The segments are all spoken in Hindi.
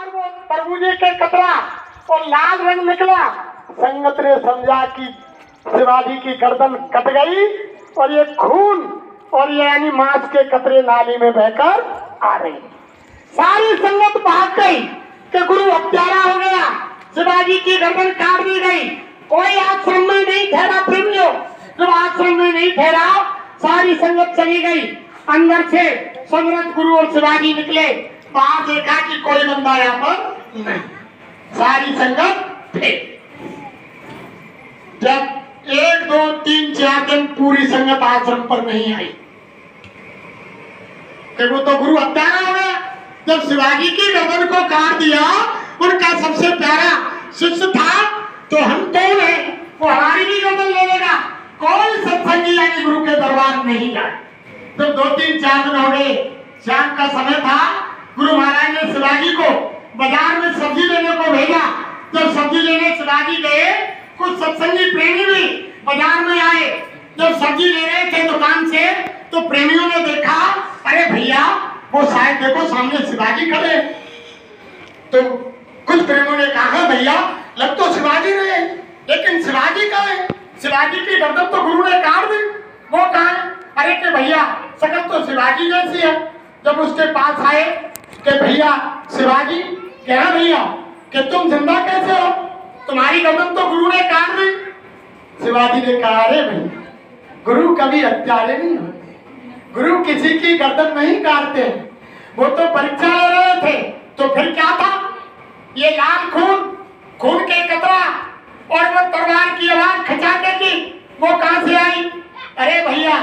और वो तरबूजे के कतरा और लाल रंग निकला। संगत ने समझा कि शिवाजी की गर्दन कट गई और ये खून और ये यानी मांस के कतरे नाली में बहकर आ रहे। सारी संगत भाग गई कि गुरु हत्यारा हो गया, शिवाजी की गर्दन काट दी गई। कोई आश्रम में नहीं ठहरा प्रेमियों, जब आश्रम में नहीं ठहरा सारी संगत चली गई। अंदर से समर्थ गुरु और शिवाजी निकले, बाहर देखा कि कोई बंदा यहाँ पर नहीं। सारी संगत थे। जब 1 2 3 4 दिन पूरी संगत आश्रम पर नहीं आई, वो तो गुरु हत्यारा हो गया। जब शिवाजी की गर्दन को काट दिया, उनका सबसे प्यारा शिष्य था, तो हम कौन है, वो हमारी भी गर्दन ले लेगा। कोई सत्संगी यानी गुरु के दरबार में नहीं जाए। जब 2 3 4 दिन हो गए, शाम का समय था, गुरु महाराज ने शिवाजी को बाजार में सब्जी लेने को भेजा। जब सब्जी लेने शिवाजी गए, कुछ सत्संगी प्रेमी भी बाजार में आए। जब सब्जी ले रहे थे दुकान से, तो प्रेमियों ने देखा, अरे भैया वो शायद देखो सामने शिवाजी खड़े। तो कुछ प्रेमियों ने कहा, भैया लग तो शिवाजी रहे, लेकिन शिवाजी कहाँ है? शिवाजी की गर्दन तो गुरु ने काट दी, वो कहाँ है? अरे के भैया शकल तो शिवाजी जैसी है। जब उसके पास आए कि भैया शिवाजी, क्या भैया कि तुम जिंदा कैसे हो, तुम्हारी गर्दन तो गुरु ने काट दी। शिवाजी ने कहा, अरे भैया गुरु कभी हत्यारे नहीं होते, गुरु किसी की गर्दन नहीं काटते। वो तो परीक्षा ले रहे थे, तो फिर क्या था? ये लाल खून, खून के कतरा और वो तलवार की आवाज खचाके की, वो कहां से आई? अरे भैया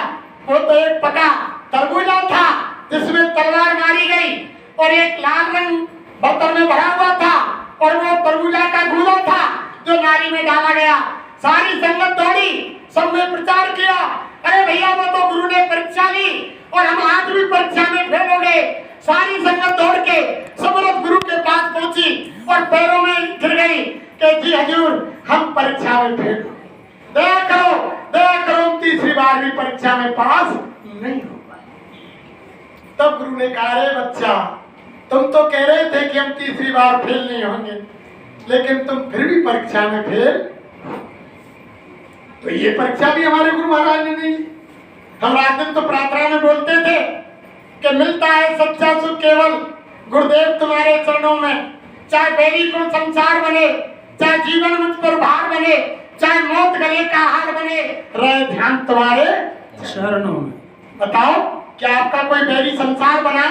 वो तो एक पका तरबूजा था जिसमें तलवार मारी गई और एक लाल रंग बर्तन में भरा हुआ था और वो तरबूजा का गूदा था जो नाली में डाला गया। सारी संगत दौड़ी, सबने प्रचार किया, अरे भैया वो तो गुरु ने परीक्षा ली और हम आज भी परीक्षा में फेल हो गए। सारी संगत दौड़ के समर्थ गुरु के पास पहुंची और पैरों में गिर गई कि जी हजूर हम परीक्षा में फेल हो गए, दया करो, तीसरी बार भी परीक्षा में पास नहीं हो पाए। तब गुरु ने कहा, अरे बच्चा तुम तो कह रहे थे कि हम तीसरी बार फेल नहीं होंगे, लेकिन तुम फिर भी परीक्षा में फेल। तो ये परीक्षा भी हमारे गुरु महाराज ने नहीं। हम रात दिन तो प्रार्थना में बोलते थे कि मिलता है सच्चा सुख केवल गुरुदेव तुम्हारे चरणों में। चाहे बेरी को संसार बने, चाहे जीवन मुझ पर भार बने, चाहे मौत गले का हार बने, रहे ध्यान तुम्हारे चरणों में। बताओ, क्या आपका कोई बेरी संसार बना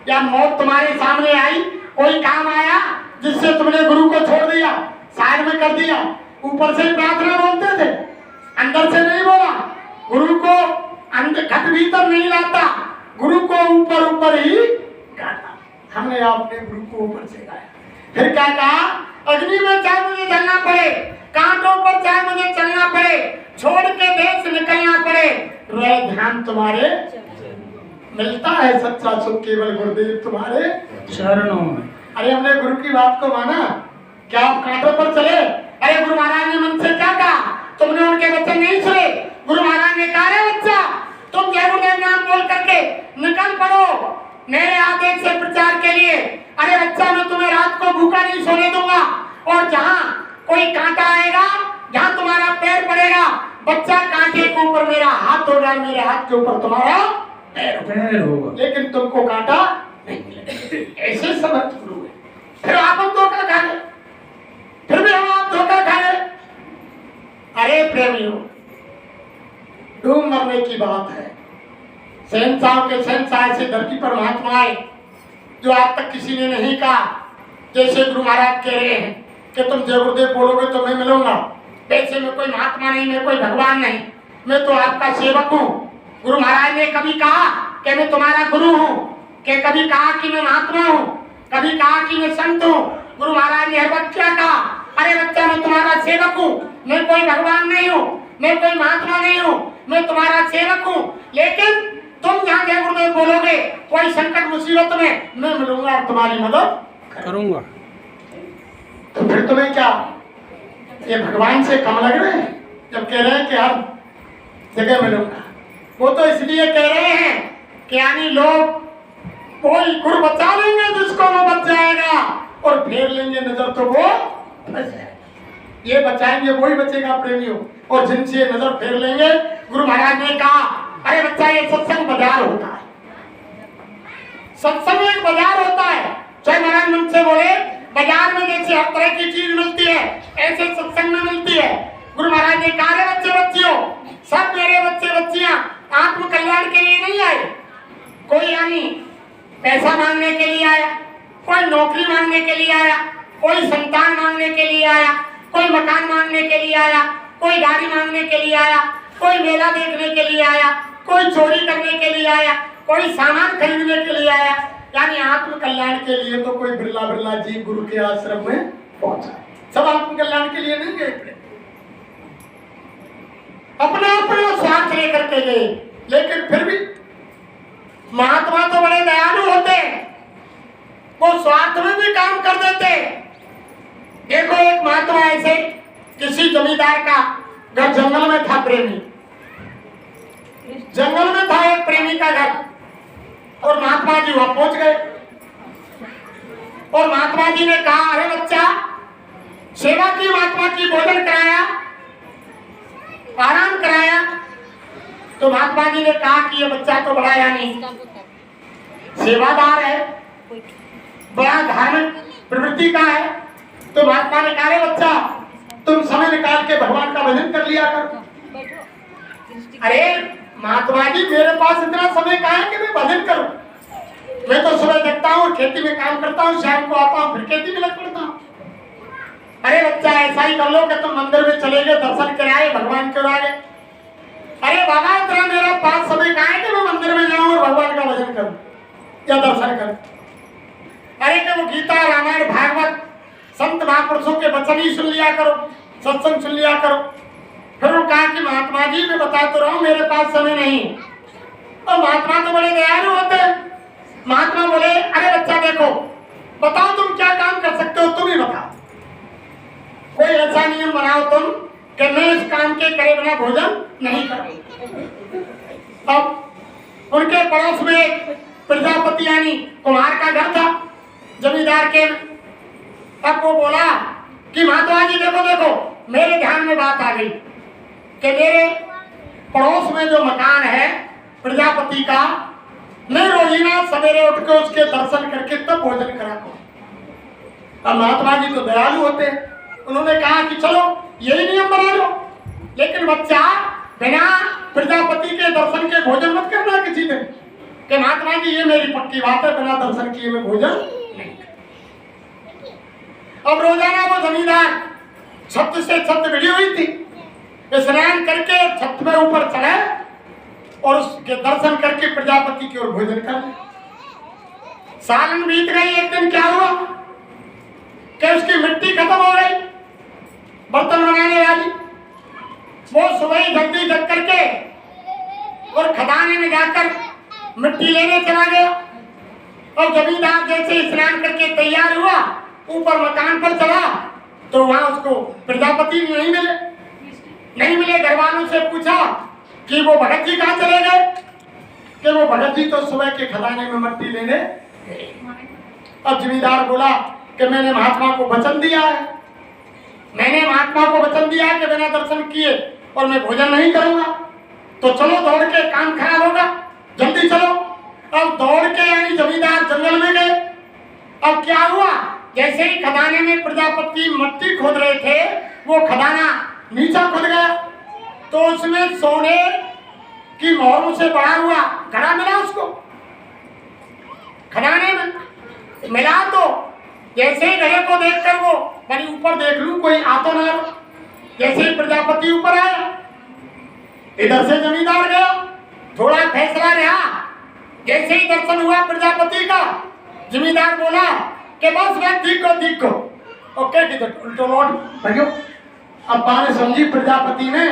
या मौत तुम्हारे सामने आई, कोई काम आया जिससे तुमने गुरु को छोड़ दिया, साइड में कर दिया? ऊपर से प्रार्थना बोलते थे, अंदर से नहीं बोला। गुरु को अंदर घट भीतर नहीं लाता, गुरु को ऊपर ऊपर ही गाता। हमने आपने गुरु को ऊपर से गाया। फिर क्या कहा? अग्नि में चाहे मुझे जलना पड़े, कांटों पर चाहे मुझे चलना पड़े, छोड़ के देश निकलना पड़े, रहे ध्यान तुम्हारे। मिलता है सच्चा सुख केवल गुरुदेव तुम्हारे चरणों में। अरे हमने गुरु की बात को माना, क्या आप कांटों पर चले? अरे गुरु महाराज ने मन से क्या कहा, तुमने उनके वचन नहीं सुने। गुरु महाराज ने कहा, रे बच्चा तुम जय गुरुदेव नाम बोल करके निकल पड़ो मेरे आदेश से प्रचार के लिए। अरे बच्चा मैं तुम्हें रात को भूखा नहीं सोने दूंगा, और जहाँ कोई कांटा आएगा, जहाँ तुम्हारा पैर पड़ेगा, बच्चा कांटे के ऊपर मेरा हाथ होगा, मेरे हाथ के ऊपर तुम्हारा पैर होगा, लेकिन तुमको कांटा नहीं मिलेगा। ऐसे समर्थ गुरु है। फिर आप हम धोखा खा गए, फिर भी हम आप धोखा खा गए। अरे प्रेमियों, डूब मरने की बात है। शहंशाह के शहंशाह से धरती पर महात्मा आए जो आज तक किसी ने नहीं कहा। जैसे गुरु महाराज कह रहे हैं कि तुम जय गुरुदेव बोलोगे तो मैं मिलूंगा, वैसे मैं कोई महात्मा नहीं, मैं कोई भगवान नहीं, मैं तो आपका सेवक हूँ। गुरु महाराज ने कभी कहा कि मैं तुम्हारा गुरु हूँ, कि कभी कहा कि मैं महात्मा हूँ, कभी कहा कि मैं संत हूँ। गुरु महाराज ने हर वक्त क्या कहा? अरे बच्चा मैं तुम्हारा सेवक हूँ, मैं कोई भगवान नहीं हूँ, मैं कोई महात्मा नहीं हूँ, मैं तुम्हारा सेवक हूँ, लेकिन तुम जहाँ जय गुरुदेव बोलोगे कोई संकट मुसीबत में मैं मिलूंगा और तुम्हारी मदद करूंगा। तो फिर तुम्हें क्या ये भगवान से कम लग रहे हैं जब कह रहे हैं कि हर जगह मिलूंगा? वो तो इसलिए कह रहे हैं कि यानी लोग कोई गुरु बचा लेंगे जिसको वो बच जाएगा, और फेर लेंगे नजर तो वो फंस जाएगा। ये बचाएंगे वही बचेगा प्रेमियों, और जिनसे नजर फेर लेंगे। गुरु महाराज ने कहा अरे बच्चा ये सत्संग बाजार होता है, सत्संग एक बाजार होता है। जय महाराज मन से बोले बाजार में जैसे हर तरह की चीज मिलती है ऐसे सत्संग में मिलती है। गुरु महाराज ने कहा रे बच्चे बच्चियों, सब मेरे बच्चे बच्चियां आत्म कल्याण के लिए नहीं आए। कोई यानी पैसा मांगने के लिए आया, कोई नौकरी मांगने के लिए आया, कोई संतान मांगने के लिए आया, कोई मकान मांगने के लिए आया, कोई गाड़ी मांगने के लिए आया, कोई मेला देखने के लिए आया, कोई चोरी करने के लिए आया, कोई सामान खरीदने के लिए आया। यानी आत्म कल्याण के लिए तो कोई बिरला बिरला जी गुरु के आश्रम में पहुंचा, सब आत्म कल्याण के लिए नहीं गए, अपना अपना स्वार्थ लेकर के गए। लेकिन फिर भी महात्मा तो बड़े दयालु होते हैं, वो स्वार्थ में भी काम कर देते। देखो एक महात्मा ऐसे किसी जमींदार का घर जंगल में था, प्रेमी जंगल में था एक प्रेमी का घर, और महात्मा जी वहां पहुंच गए। और महात्मा जी ने कहा अरे बच्चा, सेवा की महात्मा की, भोजन कराया, आराम कराया। तो महात्मा जी ने कहा कि ये बच्चा तो बड़ा यानी सेवादार है, बड़ा धार्मिक प्रवृत्ति का है। तो महात्मा ने कहा रे बच्चा, तुम समय निकाल के भगवान का भजन कर लिया कर। अरे महात्मा जी, मेरे पास इतना समय कहाँ है कि मैं भजन करूं? मैं तो सुबह जगता हूँ, खेती में काम करता हूँ, शाम को आता हूँ, फिर खेती में लग पड़ता हूँ। अरे बच्चा, ऐसा ही कर लो कि तुम मंदिर में चले गए, दर्शन कराए, भगवान के आगे। अरे बाबा, इतना मेरा पास समय कहाँ है कि मैं मंदिर में जाऊं और भगवान का भजन करूं या दर्शन करूं? अरे कि वो गीता, रामायण, भागवत, संत महापुरुषों के वचन ही सुन लिया करो, सत्संग सुन लिया करो। फिर वो कहा कि महात्मा जी, मैं बता तो रहा हूं, मेरे पास समय नहीं। और महात्मा तो बड़े दयालु होते हैं। महात्मा बोले अरे बच्चा देखो, बताओ तुम क्या काम कर सकते हो, तुम ही बताओ। कोई ऐसा नियम बनाओ तुम कि मैं इस काम के करे बिना भोजन नहीं करूं। अब उनके पड़ोस में एक प्रजापति यानी कुमार का घर था, जमींदार के। अब वो बोला कि महात्मा जी देखो देखो, मेरे ध्यान में बात आ गई कि मेरे पड़ोस में जो मकान है प्रजापति का, मैं रोजीना सवेरे उठ के उसके दर्शन करके तब भोजन करा करूं। अब महात्मा जी तो दयालु होते हैं, उन्होंने कहा कि चलो यही नियम बना लो, लेकिन बच्चा बिना प्रजापति के दर्शन के भोजन मत करना किसी दिन। कि महात्मा जी ये मेरी पक्की बात है, बिना दर्शन किए मैं भोजन नहीं। अब रोजाना वो जमींदार छत से छत भिड़ी हुई थी, स्नान करके छत में ऊपर चढ़े और उसके दर्शन करके प्रजापति की ओर भोजन कर ले। सालन बीत गई। एक दिन क्या हुआ कि उसकी मिट्टी खत्म हो गई, बर्तन बनाने वाली। वो सुबह ही जल्दी जग करके और खदाने में जाकर मिट्टी लेने चला गया। और जमींदार जैसे स्नान करके तैयार हुआ, ऊपर मकान पर चला तो वहां उसको प्रजापति नहीं मिले। घर वालों से पूछा कि वो भगत जी कहाँ चले गए? कि वो भगत जी तो सुबह के खदाने में मिट्टी लेने। अब जमींदार बोला कि मैंने महात्मा को वचन दिया है, मैंने महात्मा को वचन दिया है कि बिना दर्शन किए और मैं भोजन नहीं करूंगा। तो चलो दौड़ के, काम खराब होगा, जल्दी चलो। अब दौड़ के यानी जमींदार जंगल में गए। अब क्या हुआ, जैसे ही खदाने में प्रजापति मिट्टी खोद रहे थे, वो खदाना नीचा खुद गया तो उसमें सोने की मोहरों से बड़ा हुआ घड़ा मिला उसको। खदाने में मिला तो जैसे ही घड़े को देखकर वो मैंने ऊपर देख लूं कोई आ तो ना। जैसे ही प्रजापति ऊपर आया, इधर से जमींदार गया, थोड़ा फैसला रहा। जैसे ही दर्शन हुआ प्रजापति का, जमींदार बोला कि बस मैं दिखो ओके उल्टो लौट भैया। अब बाने समझी प्रजापति ने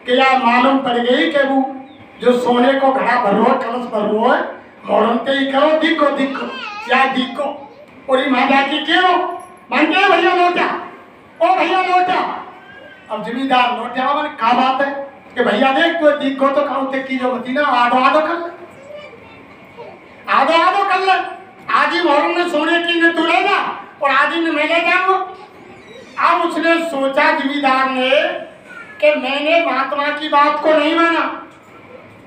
कि यार मालूम पड़ गई कि वो जो सोने को घड़ा भर रहा है, कलश भर रहा है, मोड़ते ही करो दिखो या दिखो। और ये माता की क्यों मान के भैया लौटा, ओ भैया लौटा। अब जमींदार लौटा, मैंने कहा बात है कि भैया देख तो दिखो तो कहूँ की जो मती ना आधो कर ले, आधो कर ले। आज ही मोहरम में सोने की ने तू लेगा और आदि में मैं ले जाऊंगा। अब उसने सोचा जमींदार ने कि मैंने महात्मा की बात को नहीं माना,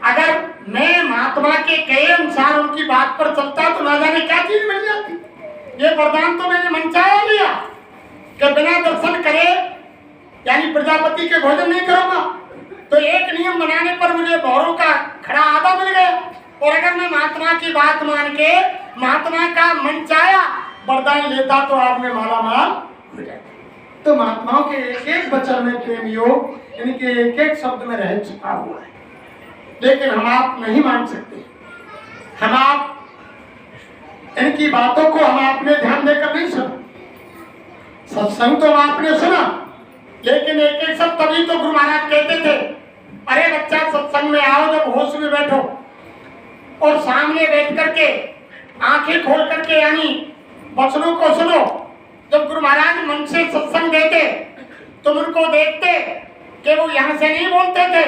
अगर मैं महात्मा के कहे अनुसार उनकी बात पर चलता तो ना जाने क्या चीज मिल जाती। ये वरदान तो मैंने मनचाहा लिया कि बिना दर्शन करे यानी प्रजापति के भोजन नहीं करूंगा। तो एक नियम बनाने पर मुझे भौरों का खड़ा आधा मिल गया, और अगर मैं महात्मा की बात मान के महात्मा का मनचाहा वरदान लेता तो आज में मालामाल हो जाता। तो महात्माओं के एक एक वचन में प्रेम योग इनके एक एक शब्द में रह छुपा हुआ है, लेकिन हम आप नहीं मान सकते। हम आप इनकी बातों को हम आपने ध्यान देकर नहीं सुना। सत्संग तो आपने सुना, लेकिन एक एक शब्द तभी तो गुरु महाराज कहते थे, अरे बच्चा सत्संग में आओ, जब होश में बैठो और सामने बैठ करके आंखें खोल करके यानी वचनों को सुनो। जब गुरु महाराज मन से सत्संग देते तुम उनको देखते कि वो यहाँ से नहीं बोलते थे,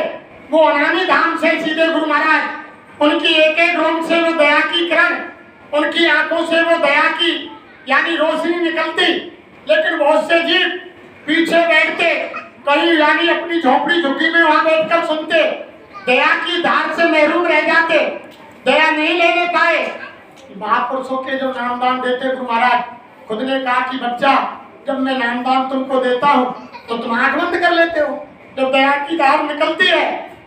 वो अनामी धाम से सीधे गुरु महाराज उनकी एक एक रोम से वो दया की किरण, उनकी आंखों से वो दया की यानी रोशनी निकलती। लेकिन बहुत से जीव पीछे बैठते कहीं यानी अपनी झोपड़ी झुग्गी में वहां बैठकर सुनते, दया की धार से महरूम रह जाते, दया नहीं लेने पाए। महापुरुषों के जो नामदान देते गुरु महाराज खुद ने कहा कि बच्चा जब मैं नामदान तुमको देता हूँ तो तुम आंख बंद कर लेते हो, जब दया की धार निकलती है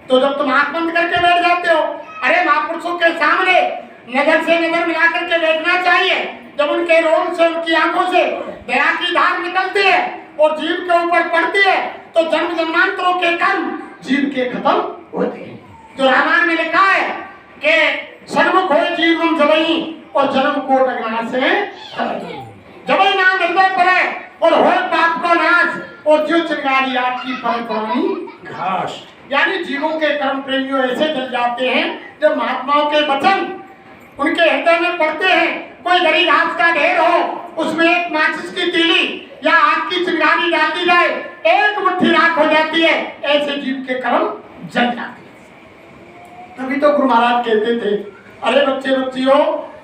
तो जब तुम आंख बंद करके बैठ जाते हो। अरे महापुरुषों के सामने नजर से नजर मिला करके बैठना चाहिए। जब उनके रोम से उनकी आंखों से दया की धार निकलती है और जीव के ऊपर पड़ती है तो जन्म जन्मांतरों के कर्म जीव के खत्म होते हैं। जो रामायण में लिखा है कि सन्मुख हो जीवम जबई और जन्म को टगना से जबई नाम हृदय पर है और हो पाप को नाश और जो चिंगारी आपकी परपुरानी घास। यानी जीवों के कर्म प्रेमियों ऐसे जल जाते हैं जब महात्माओं के वचन उनके हृदय में पड़ते हैं। कोई गरी घास का ढेर हो, उसमें एक माचिस की तीली या आग की चिंगारी डाल दी जाए, एक मुट्ठी राख हो जाती है। ऐसे जीव के कर्म जल जाते हैं। तभी तो गुरु महाराज कहते थे, अरे बच्चे बच्चियों,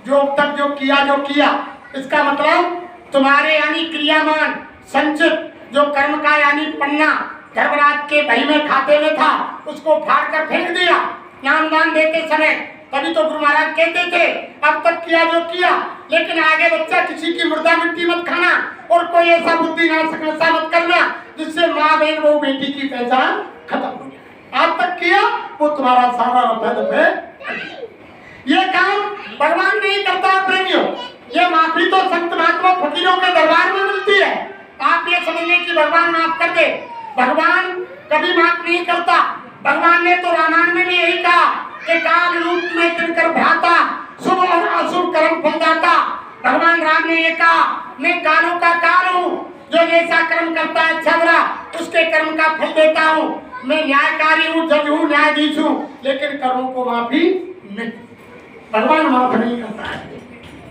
जो अब तक जो किया इसका मतलब तुम्हारे यानी क्रियामान संचित जो कर्म का यानी पन्ना धर्मराज के भाई में खाते में था उसको फाड़ कर फेंक दिया नामदान देते समय। तभी तो गुरु महाराज कहते थे अब तक किया जो किया, लेकिन आगे बच्चा किसी की मुर्दा मिट्टी मत खाना और कोई ऐसा बुद्धि नशा मत करना जिससे माँ बहन वो बेटी की पहचान खत्म हो जाए। अब तक किया वो तुम्हारा सारा रफे ये काम भगवान नहीं करता प्रेमियों। ये माफी तो संत महात्मा फकीरों के दरबार में मिलती है। आप ये समझिए कि भगवान माफ कर दे, भगवान कभी माफ नहीं करता। भगवान ने तो रामायण में भी यही कहा कि काल रूप में तिनकर भ्राता शुभ और अशुभ कर्म फल दाता। भगवान राम ने ये कहा मैं कालों का काल हूँ, जो जैसा कर्म करता है अच्छा बुरा उसके कर्म का फल देता हूँ। मैं न्यायकारी हूँ, जज हूँ, न्यायाधीश हूँ, लेकिन कर्मों को माफी नहीं। भगवान माफ नहीं करता है।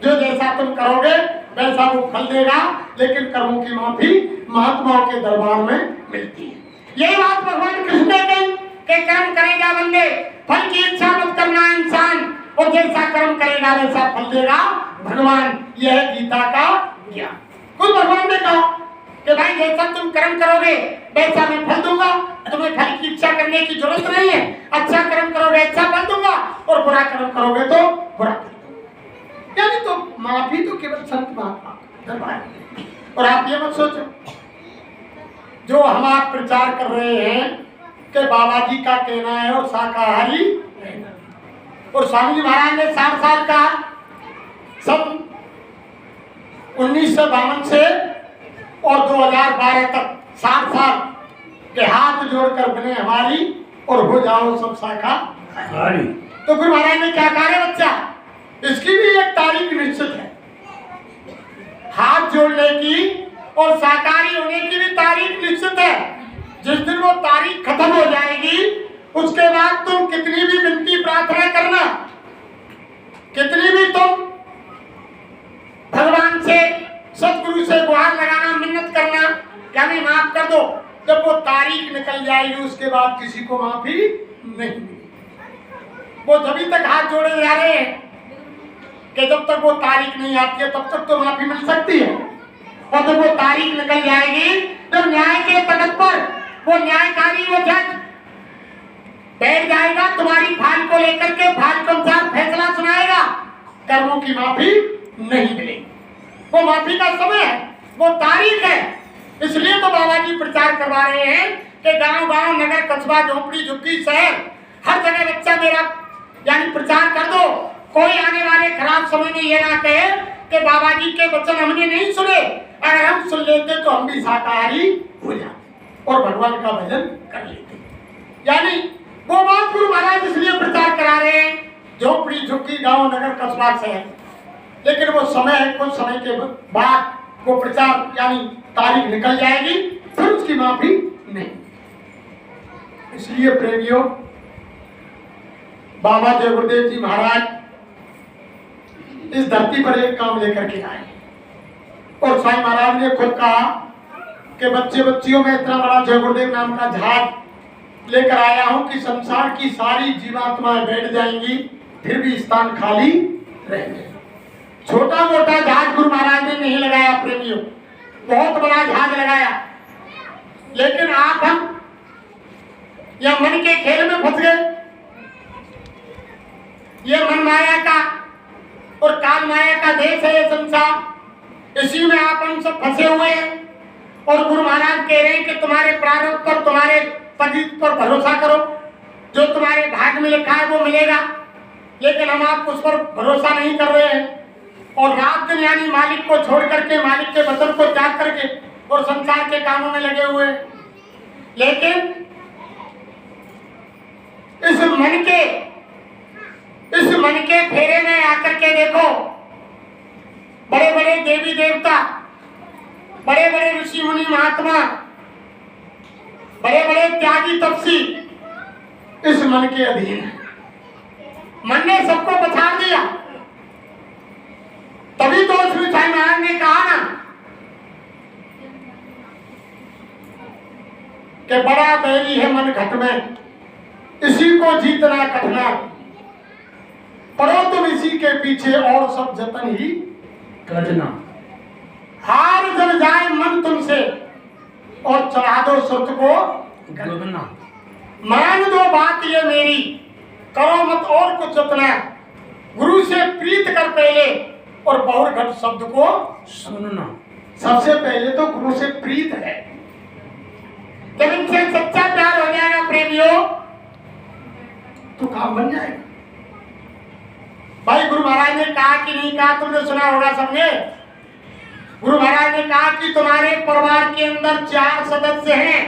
जो जैसा तुम करोगे वैसा वो फल देगा, लेकिन कर्मों की माफी महात्माओं के दरबार में मिलती है। यही बात भगवान कृष्ण ने कही कि कर्म करेगा बंदे, फल की इच्छा मत करना इंसान, और जैसा कर्म करेगा वैसा फल देगा भगवान। यह है गीता का ज्ञान। खुद भगवान ने कहा कि भाई जैसा तुम कर्म करोगे वैसा मैं फल दूंगा, तुम्हें फल की इच्छा करने की जरूरत नहीं है। अच्छा कर्म करोगे अच्छा फल दूंगा और बुरा कर्म करोगे तो बुरा फल दूंगा। यानी तो माफी तो केवल संत महात्मा दरबार में। और आप ये मत सोचो जो हम आप प्रचार कर रहे हैं कि बाबा जी का कहना है और शाकाहारी रहना, और स्वामी जी महाराज ने 60 साल का सन 1952 से और 2012 तक 60 साल के हाथ जोड़कर बने हमारी और हो जाओ सब शाकाहारी। तो गुरु महाराज ने क्या कहा है बच्चा, इसकी भी एक तारीख निश्चित है, हाथ जोड़ने की और शाकाहारी होने की भी तारीख निश्चित है। जिस दिन वो तारीख खत्म हो जाएगी उसके बाद तुम कितनी भी विनती प्रार्थना करना, कितनी भी तुम भगवान से सतगुरु से गुहार लगाना, मिन्नत करना क्या मैं माफ कर दो, जब वो तारीख निकल जाएगी उसके बाद किसी को माफी नहीं मिलेगी। वो जब तक हाथ जोड़े जा रहे हैं कि जब तक वो तारीख नहीं आती है तब तक तो माफी मिल सकती है, और जब वो तारीख निकल जाएगी तो न्याय के तख्त पर वो न्यायकारी वो जज बैठ जाएगा, तुम्हारी फाइल को लेकर के फाइल के अनुसार फैसला सुनाएगा, कर्मों की माफी नहीं मिलेगी। वो माफी का समय है, वो तारीख है। इसलिए तो बाबा जी प्रचार करवा रहे हैं कि गांव गांव, नगर, कस्बा, झोपड़ी, झुग्गी, शहर, हर जगह बच्चा मेरा यानी प्रचार कर दो। कोई आने वाले खराब समय में ये ना कहे कि बाबा जी के वचन हमने नहीं सुने, अगर हम सुन लेते तो हम भी शाकाहारी हो जाते और भगवान का भजन कर लेते। यानी वो बात गुरु महाराज इसलिए प्रचार करा रहे हैं, झोपड़ी, झुग्गी, गांव, नगर, कस्बा, शहर। लेकिन वो समय है, कुछ समय के बाद वो प्रचार यानी तारीख निकल जाएगी, फिर उसकी माफी नहीं। इसलिए प्रेमियों, बाबा जय गुरुदेव जी महाराज इस धरती पर एक काम लेकर के आए और साईं महाराज ने खुद कहा कि बच्चे बच्चियों में इतना बड़ा जय गुरुदेव नाम का जहाज लेकर आया हूं कि संसार की सारी जीवात्माएं बैठ जाएंगी, फिर भी स्थान खाली रहेंगे। छोटा मोटा जहाज गुरु महाराज ने नहीं लगाया प्रेमियों, बहुत बड़ा जहाज लगाया। लेकिन आप हम या मन के खेल में फंस गए। ये मन माया का और काल माया का देश है ये संसार, इसी में आप हम सब फंसे हुए हैं। और गुरु महाराज कह रहे हैं कि तुम्हारे प्रारब्ध पर, तुम्हारे तकदीर पर भरोसा करो, जो तुम्हारे भाग्य में लिखा है वो मिलेगा। लेकिन हम आप उस पर भरोसा नहीं कर रहे हैं और रात दिन यानी मालिक को छोड़ करके, मालिक के वचन को त्याग करके और संसार के कामों में लगे हुए। लेकिन इस मन के फेरे में आकर के देखो, बड़े बड़े देवी देवता, बड़े बड़े ऋषि मुनि महात्मा, बड़े बड़े त्यागी तपसी इस मन के अधीन है। मन ने सबको पछाड़ दिया। तभी तो श्री साईं महाराज ने कहा ना कि बड़ा बैरी है मन घट में, इसी को जीतना कठिना, पढ़ो तुम इसी के पीछे और सब जतन ही करना। हार जल जाए मन तुमसे और चढ़ा दो सुत को गगना। मान दो बात ये मेरी, करो मत और कुछ जतना, गुरु से प्रीत कर पहले और बहुर घट शब्द को सुनना। सबसे पहले तो गुरु से प्रीत है। जब इनसे सच्चा प्यार हो जाएगा प्रेमियों तो काम बन जाएगा। भाई गुरु महाराज ने कहा कि नहीं कहा, तुमने सुना होगा सबने। गुरु महाराज ने कहा कि तुम्हारे परिवार के अंदर 4 सदस्य हैं,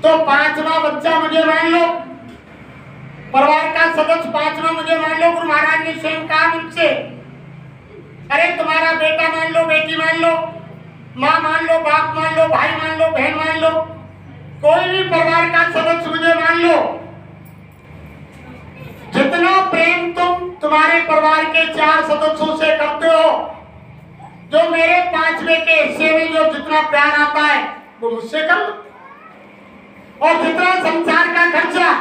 तो 5वां बच्चा मुझे मान लो, परिवार का सदस्य 5वां मुझे मान लो। गुरु महाराज ने स्वयं कहा मुझसे, अरे तुम्हारा बेटा मान लो, बेटी मान लो, माँ मान लो, बाप मान लो, भाई मान लो, बहन मान लो, कोई भी परिवार का सदस्य मुझे मान लो। जितना प्रेम तुम तुम्हारे परिवार के 4 सदस्यों से करते हो, जो मेरे 5वें के हिस्से में जो जितना प्यार आता है वो मुझसे कर लो। और जितना संसार का खर्चा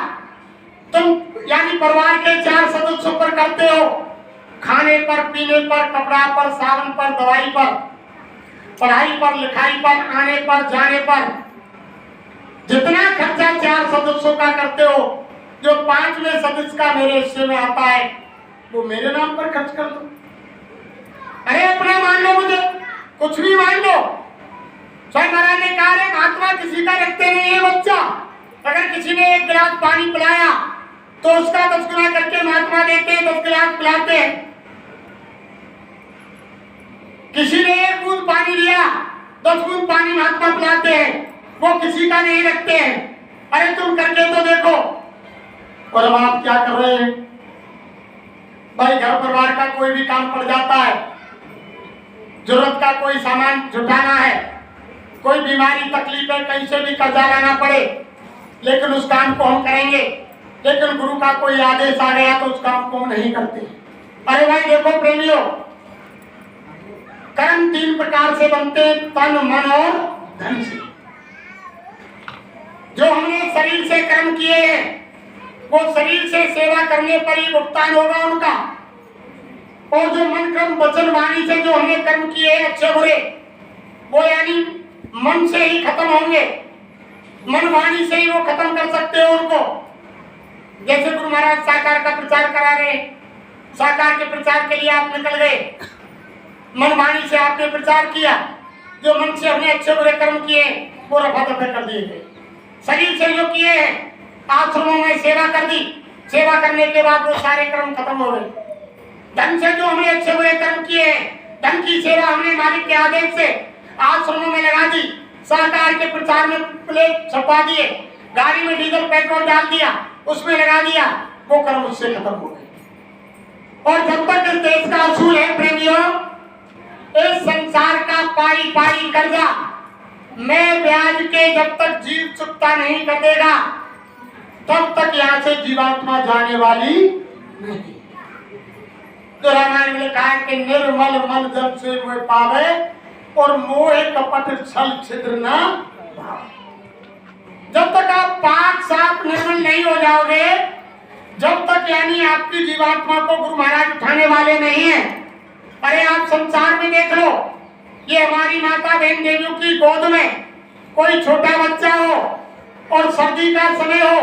तुम यानी परिवार के 4 सदस्यों पर करते हो, खाने पर, पीने पर, कपड़ा पर, सावन पर, दवाई पर, पढ़ाई पर, लिखाई पर, आने पर, जाने पर, जितना खर्चा 4 सदस्यों का करते हो, जो 5वें सदस्य का मेरे हिस्से में आता है वो मेरे नाम पर खर्च कर दो। अरे अपना मान लो, मुझे कुछ भी मान लो। स्वामी महाराज ने कहा रे महात्मा किसी का रखते नहीं है बच्चा। अगर किसी ने 1 गिलास पानी पिलाया तो उसका 10 गुना करके महात्मा देते हैं, 10 गिलास पिलाते हैं। किसी ने 1 बूंद पानी लिया, 10 बूंद पानी महात्मा पिलाते हैं, वो किसी का नहीं रखते हैं। अरे तुम करके तो देखो। और अब आप क्या कर रहे हैं भाई? घर परिवार का कोई भी काम पड़ जाता है, जरूरत का कोई सामान जुटाना है, कोई बीमारी तकलीफ है, कहीं से भी कर्जा लाना पड़े, लेकिन उस काम को हम करेंगे। लेकिन गुरु का कोई आदेश आ गया तो उस काम को हम नहीं करते। अरे भाई देखो प्रेमियों, कर्म 3 प्रकार से बनते हैं, तन, मन और धन से। जो हमने शरीर से कर्म किए हैं वो शरीर से सेवा करने पर ही भुगतान होगा उनका। और जो मन, कर्म, वचन, वाणी से जो हमने कर्म किए हैं अच्छे बुरे, वो यानी मन से ही खत्म होंगे, मन वाणी से ही वो खत्म कर सकते हो उनको। जैसे गुरु महाराज साकार का प्रचार करा रहे, साकार के प्रचार के लिए आप निकल गए, मन वाणी से आपने प्रचार किया, जो मन से हमने अच्छे बुरे कर्म किए वो रफा दफा कर दिए गए। शरीर से जो किए हैं, आश्रमों में सेवा कर दी, सेवा करने के बाद वो सारे कर्म खत्म हो गए। धन से जो हमने अच्छे बुरे कर्म किए हैं, धन की सेवा हमने मालिक के आदेश से आश्रमों में लगा दी, सरकार के प्रचार में प्लेट छपवा दिए, गाड़ी में डीजल पेट्रोल डाल दिया, उसमें लगा दिया, वो कर्म उससे खत्म हो गए। और जब तक इस देश का असूल है प्रेमियों, इस संसार का पाई पाई कर्जा मैं ब्याज के जब तक जीव चुकता नहीं कर देगा, तब तक यहाँ से जीवात्मा जाने वाली नहीं। तो रामायण में कहा कि निर्मल मन जब से मोह पावे और मोह कपट छल छिद्र न भावे। जब तक आप पाक साफ निर्मल नहीं हो जाओगे, जब तक यानी आपकी जीवात्मा को गुरु महाराज उठाने वाले नहीं है। अरे आप संसार में देख लो, ये हमारी माता बहन देवियों की गोद में कोई छोटा बच्चा हो और सर्दी का समय हो,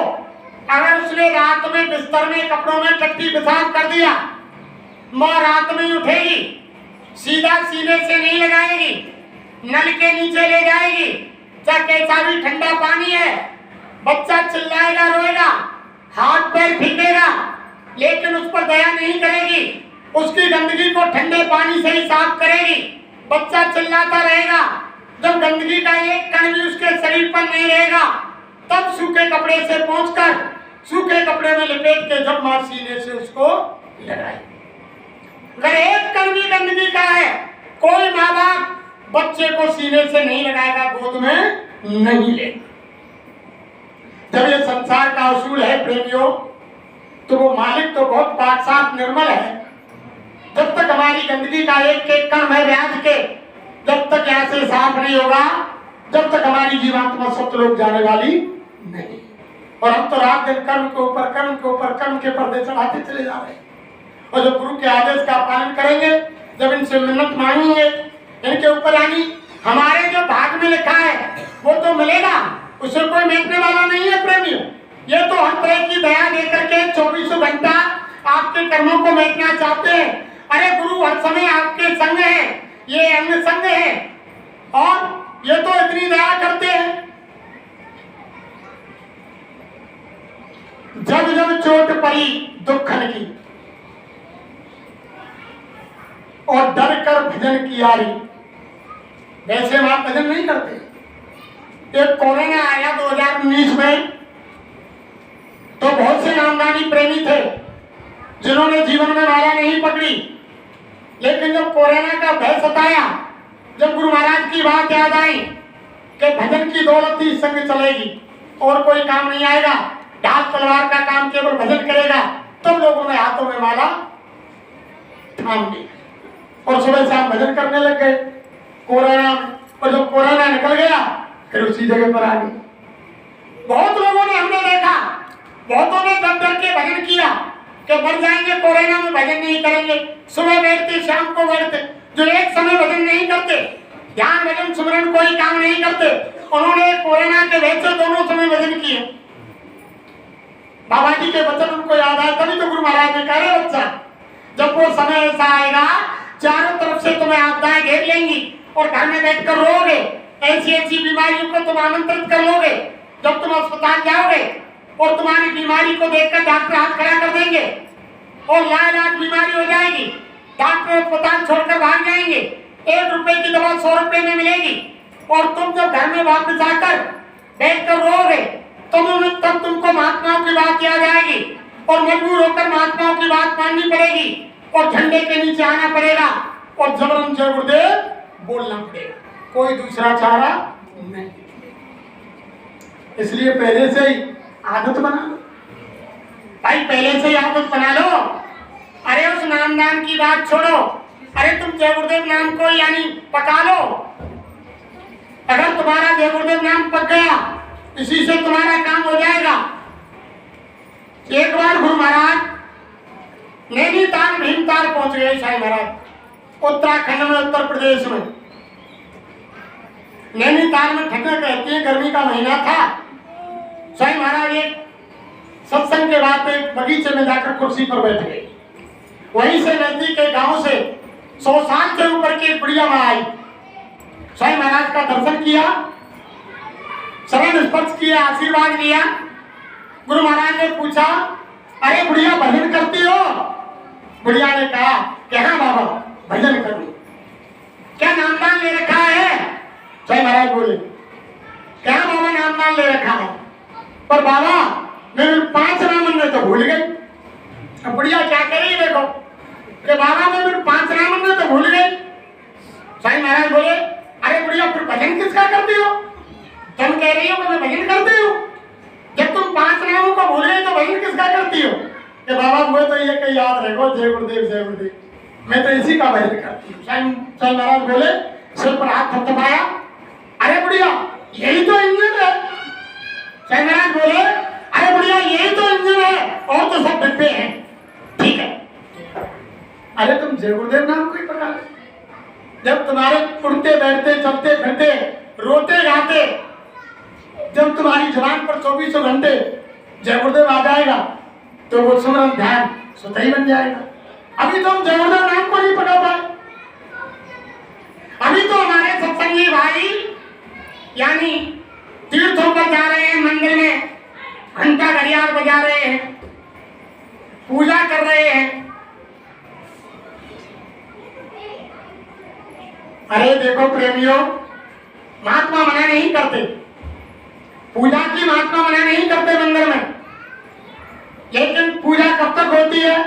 अगर उसने रात में बिस्तर में कपड़ों में टट्टी पेशाब कर दिया, माँ रात में उठेगी, सीधा सीने से नहीं लगाएगी, नल के नीचे ले जाएगी, चाहे कैसा भी ठंडा पानी है, बच्चा चिल्लाएगा रोएगा, हाथ पैर फीकेगा, लेकिन उस पर दया नहीं करेगी, उसकी गंदगी को ठंडे पानी से ही साफ करेगी, बच्चा चिल्लाता रहेगा। जब गंदगी का एक कण भी उसके शरीर पर नहीं रहेगा, तब सूखे कपड़े से पोंछकर सूखे कपड़े में लपेट के जब मां सीने से उसको लगाए। अगर एक कण भी गंदगी का है, कोई माँ बाप बच्चे को सीने से नहीं लगाएगा, गोद में नहीं लेगा। जब ये संसार का असूल है प्रेमियों, तो वो मालिक तो बहुत पाक साफ निर्मल है। जब तक हमारी गंदगी का एक एक कण है ब्याज के, जब तक यहाँ से साफ नहीं होगा, जब तक हमारी जीवात्मा सतलोक जाने वाली नहीं। और हम तो रात दिन कर्म के ऊपर कर्म के ऊपर कर्म के पर्दे चढ़ाते चले जा रहे हैं। और जो गुरु के आदेश का पालन करेंगे, जब इनसे मिन्नत मांगेंगे, इनके ऊपर यानी हमारे जो भाग में लिखा है वो तो मिलेगा, उसे कोई मेटने वाला नहीं है प्रेमियों। ये तो हर तरह की दया देकर के 24 घंटा आपके कर्मों को मेटना चाहते हैं। अरे गुरु हर समय आपके संग है, ये अंग संग है, और ये तो इतनी दया करते हैं। जब जब चोट पड़ी दुखन की और डर कर भजन की यारी, वैसे हम आप भजन नहीं करते। एक कोरोना आया 2019 में, तो बहुत से नामदानी प्रेमी थे जिन्होंने जीवन में माला नहीं पकड़ी, लेकिन जब कोरोना का भय सताया, जब गुरु महाराज की बात याद आई कि भजन की दौलत ही संग चलेगी और कोई काम नहीं आएगा, ढाल तलवार का काम केवल भजन करेगा, तब लोगों ने हाथों में माला थाम ली और सुबह शाम भजन करने लग गए कोरोना। और जब कोरोना निकल गया, फिर उसी जगह पर आ गई। बहुत लोगों ने हमने देखा, बहुतों ने डर डर के भजन किया कि मर जाएंगे, कोरोना में भजन नहीं करेंगे। सुबह बैठते, शाम को बैठते, जो एक समय भजन नहीं करते, ध्यान भजन सुमरन कोई काम नहीं करते, उन्होंने कोरोना के भय से दोनों समय भजन किए। बाबा जी के वचन उनको याद आया, तभी तो गुरु महाराज ने कहा, बच्चा जब वो समय ऐसा आएगा, चारों तरफ से तुम्हें आपदाएं घेर लेंगी और घर में बैठकर रोओगे, ऐसी ऐसी बीमारियों को तुम आमंत्रित कर लोगे। जब तुम अस्पताल जाओगे और तुम्हारी बीमारी को देखकर डॉक्टर हाथ खड़ा कर देंगे और लाइलाज बीमारी हो जाएगी, डॉक्टर अस्पताल छोड़कर भाग जाएंगे, 1 रुपए की दवा 100 रुपए में मिलेगी, और तुम जब घर में वापस आकर बैठकर रोओगे, तब तुमको महात्माओं की बात याद आएगी और मजबूर होकर महात्माओं की बात माननी पड़ेगी और झंडे के नीचे आना पड़ेगा और जबरन जय गुरुदेव बोलना पड़ेगा, कोई दूसरा चारा नहीं। इसलिए पहले से ही आदत बना लो भाई, पहले से ही आदत बना लो। अरे उस नामदान की बात छोड़ो, अरे तुम जय गुरुदेव नाम को यानी पका लो। अगर तुम्हारा जय गुरुदेव नाम पक गया, इसी से तुम्हारा काम हो जाएगा। एक बार गुरु महाराज नैनीताल भीमताल पहुंच गए, साईं महाराज उत्तराखंड में, उत्तर प्रदेश में। नैनीताल में ठंडक रहती है, गर्मी का महीना था। स्वयं महाराज एक सत्संग के बाद एक बगीचे में जाकर कुर्सी पर बैठ गए। वहीं से नजदीक के गांव से 100 साल से ऊपर की बुढ़िया माँ आई। स्वयं महाराज का दर्शन किया, शरण स्पर्श किया, आशीर्वाद लिया। गुरु महाराज ने पूछा, अरे बुढ़िया भजन करती हो? बुढ़िया ने कहा कि हाँ बाबा भजन करूं। क्या नामदान ले रखा है? स्वयं महाराज बोले, क्या बाबा नामदान ले रखा है? पर बाबा मैं 5 नाम में तो भूल गई। अब बुढ़िया क्या करेगी देखो कि बाबा मैं 5 नाम में तो भूल गई। स्वयं महाराज बोले, अरे बुढ़िया फिर भजन किसका करती हो? तुम कह रही हो कि मैं भजन करती हूँ, जब तुम 5 नामों को भूल गई तो भजन किसका करती हो? कि बाबा मुझे तो ये कहीं याद रखो, जय गुरुदेव जय गुरुदेव, मैं तो इसी का भजन करती हूँ। स्वयं महाराज बोले, सिर पर हाथ थपथपाया, अरे बुढ़िया यही तो इंजन है। स्वयं महाराज बोले, अरे बुढ़िया यही तो इंजन है और तो सब डिब्बे हैं, ठीक है। अरे तुम जय गुरुदेव नाम कोई पका ले, जब तुम्हारे उड़ते बैठते चलते फिरते रोते गाते जब तुम्हारी जुबान पर 24 घंटे जय गुरुदेव आ जाएगा तो वो सुमरन ध्यान स्वतः ही बन जाएगा। अभी तो हम जय गुरुदेव नाम को नहीं पका पाए। अभी तो हमारे सत्संगी भाई यानी तीर्थों पर जा रहे हैं, मंदिर में घंटा घड़ियाल बजा रहे हैं, पूजा कर रहे हैं। अरे देखो प्रेमियों, महात्मा मना नहीं करते, पूजा की महात्मा मना नहीं करते मंदिर में, लेकिन पूजा कब तक होती है?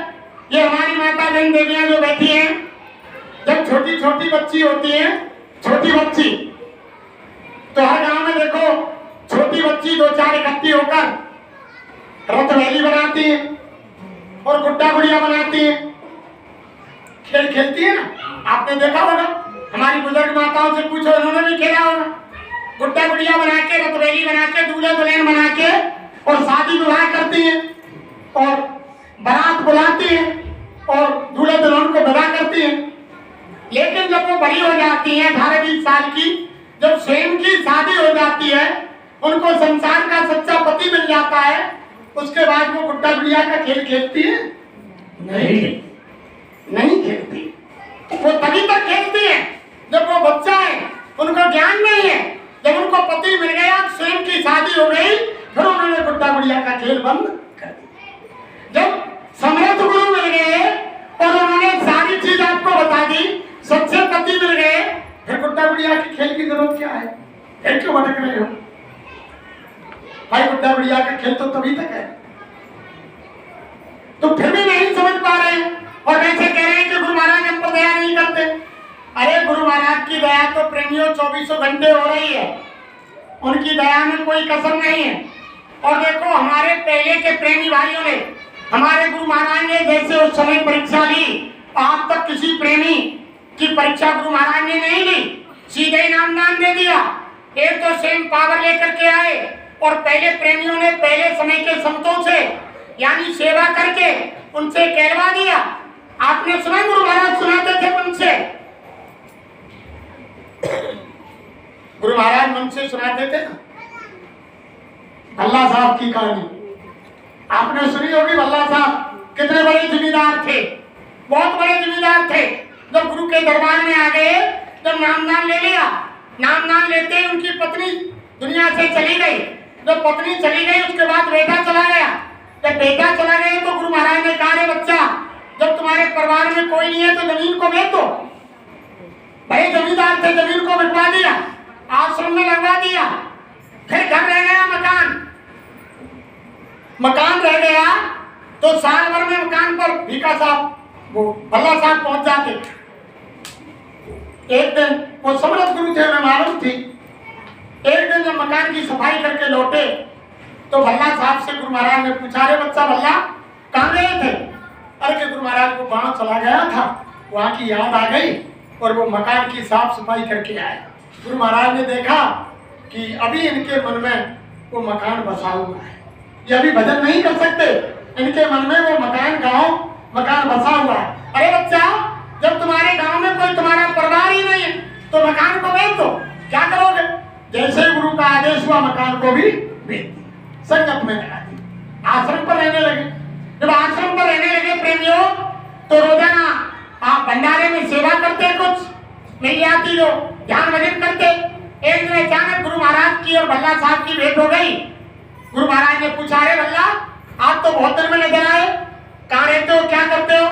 ये हमारी माता बहन देवियां जो बैठी हैं, जब छोटी छोटी बच्ची होती है, छोटी बच्ची, तो हर गांव में देखो छोटी बच्ची 2-4 इकट्ठी होकर रतवैली बनाती है और गुड्डा गुड़िया बनाती है, खेल खेलती है ना। आपने देखा होगा, हमारी बुजुर्ग माताओं से पूछो, उन्होंने भी खेला होगा। गुड्डा गुड़िया बना के, रतवैली बना के, दूल्हा दुल्हन बना के और शादी विवाह करती है और बारात बुलाती है और दूल्हे दुल्हन को विदा करती है। लेकिन जब वो बड़ी हो जाती है 18-20 साल की, जब स्वयं की शादी हो जाती है, उनको संसार का सच्चा पति मिल जाता है, उसके बाद वो गुड्डा गुड़िया का खेल खेलती है? नहीं खेलती। वो तभी तक खेलती है जब वो बच्चा है, उनको ज्ञान नहीं है। जब उनको पति मिल गया, स्वयं की शादी हो गई, फिर उन्होंने गुड्डा गुड़िया का खेल बंद कर दिया। जब समर्थ गुरु मिल गए और उन्होंने सारी चीज आपको बता दी, सच्चे पति मिल गए, फिर गुड्डा गुड़िया के खेल की जरूरत क्या है? फिर क्यों भटक रहे हो भाई? गुड्डा गुड़िया का खेल तो तभी तक है। तो फिर भी नहीं समझ पा रहे और वैसे कह रहे हैं कि गुरु महाराज हम पर दया नहीं करते। अरे गुरु महाराज की दया तो प्रेमियों 24 घंटे हो रही है, उनकी दया में कोई कसर नहीं है। और देखो हमारे पहले के प्रेमी भाइयों ने, हमारे गुरु महाराज ने जैसे उस समय परीक्षा ली, आज तक किसी प्रेमी की परीक्षा गुरु महाराज ने नहीं ली, सीधे नामदान दे दिया। एक तो सेम पावर लेकर के आए और पहले प्रेमियों ने पहले समय के संतों से यानी सेवा करके उनसे कहलवा दिया। आपने सुना गुरु महाराज सुनाते थे उनसे, गुरु महाराज मन से सुनाते थे ना भल्ला साहब की कहानी, आपने सुनी होगी। भल्ला साहब कितने बड़े जिम्मेदार थे, बहुत बड़े जिम्मेदार थे। जब गुरु के दरबार में आ गए, जब नामदान ले लिया, नामदान लेते ही उनकी पत्नी दुनिया से चली गई। जब पत्नी चली गई उसके बाद बेटा चला गया। जब बेटा चला गया तो गुरु महाराज ने कहा, रे बच्चा, जब तुम्हारे परिवार में कोई नहीं है तो जमीन को बेच दो। भाई जमींदार थे, जमीन को बिकवा दिया, आश्रम में लगवा दिया। फिर घर रह गया, मकान रह गया। तो साल भर में मकान पर भीखा साहब, वो भल्ला साहब पहुंच जाते। एक दिन वो समर्थ गुरु थे, उन्हें मालूम थी। एक दिन जब मकान की सफाई करके लौटे तो भल्ला साहब से गुरु महाराज ने पूछा, रे बच्चा भल्ला कहाँ गए थे? अरे कि गुरु महाराज को गांव चला गया था, वहां की याद आ गई और वो मकान की साफ सफाई करके आए। गुरु महाराज ने देखा कि अभी इनके मन में वो मकान बसा हुआ है, ये अभी भजन नहीं कर सकते, इनके मन में वो मकान बसा हुआ है। अरे बच्चा, जब तुम्हारे गांव में कोई तुम्हारा परिवार ही नहीं है तो मकान को बेच दो, क्या करोगे? जैसे गुरु का आदेश हुआ मकान को भी बेच दिया, संगत में लगा दी, आश्रम पर रहने लगे। जब आश्रम पर रहने लगे प्रेमियों, तो रोजाना आप भंडारे में सेवा करते, कुछ मिल जाती हो, ध्यान भजन करते। एक दिन अचानक गुरु महाराज की और भल्ला साहब की भेंट हो गई। गुरु महाराज ने पूछा, अरे भल्ला आप तो बहुत दिन में नजर आए, कहाँ रहते हो, क्या करते हो?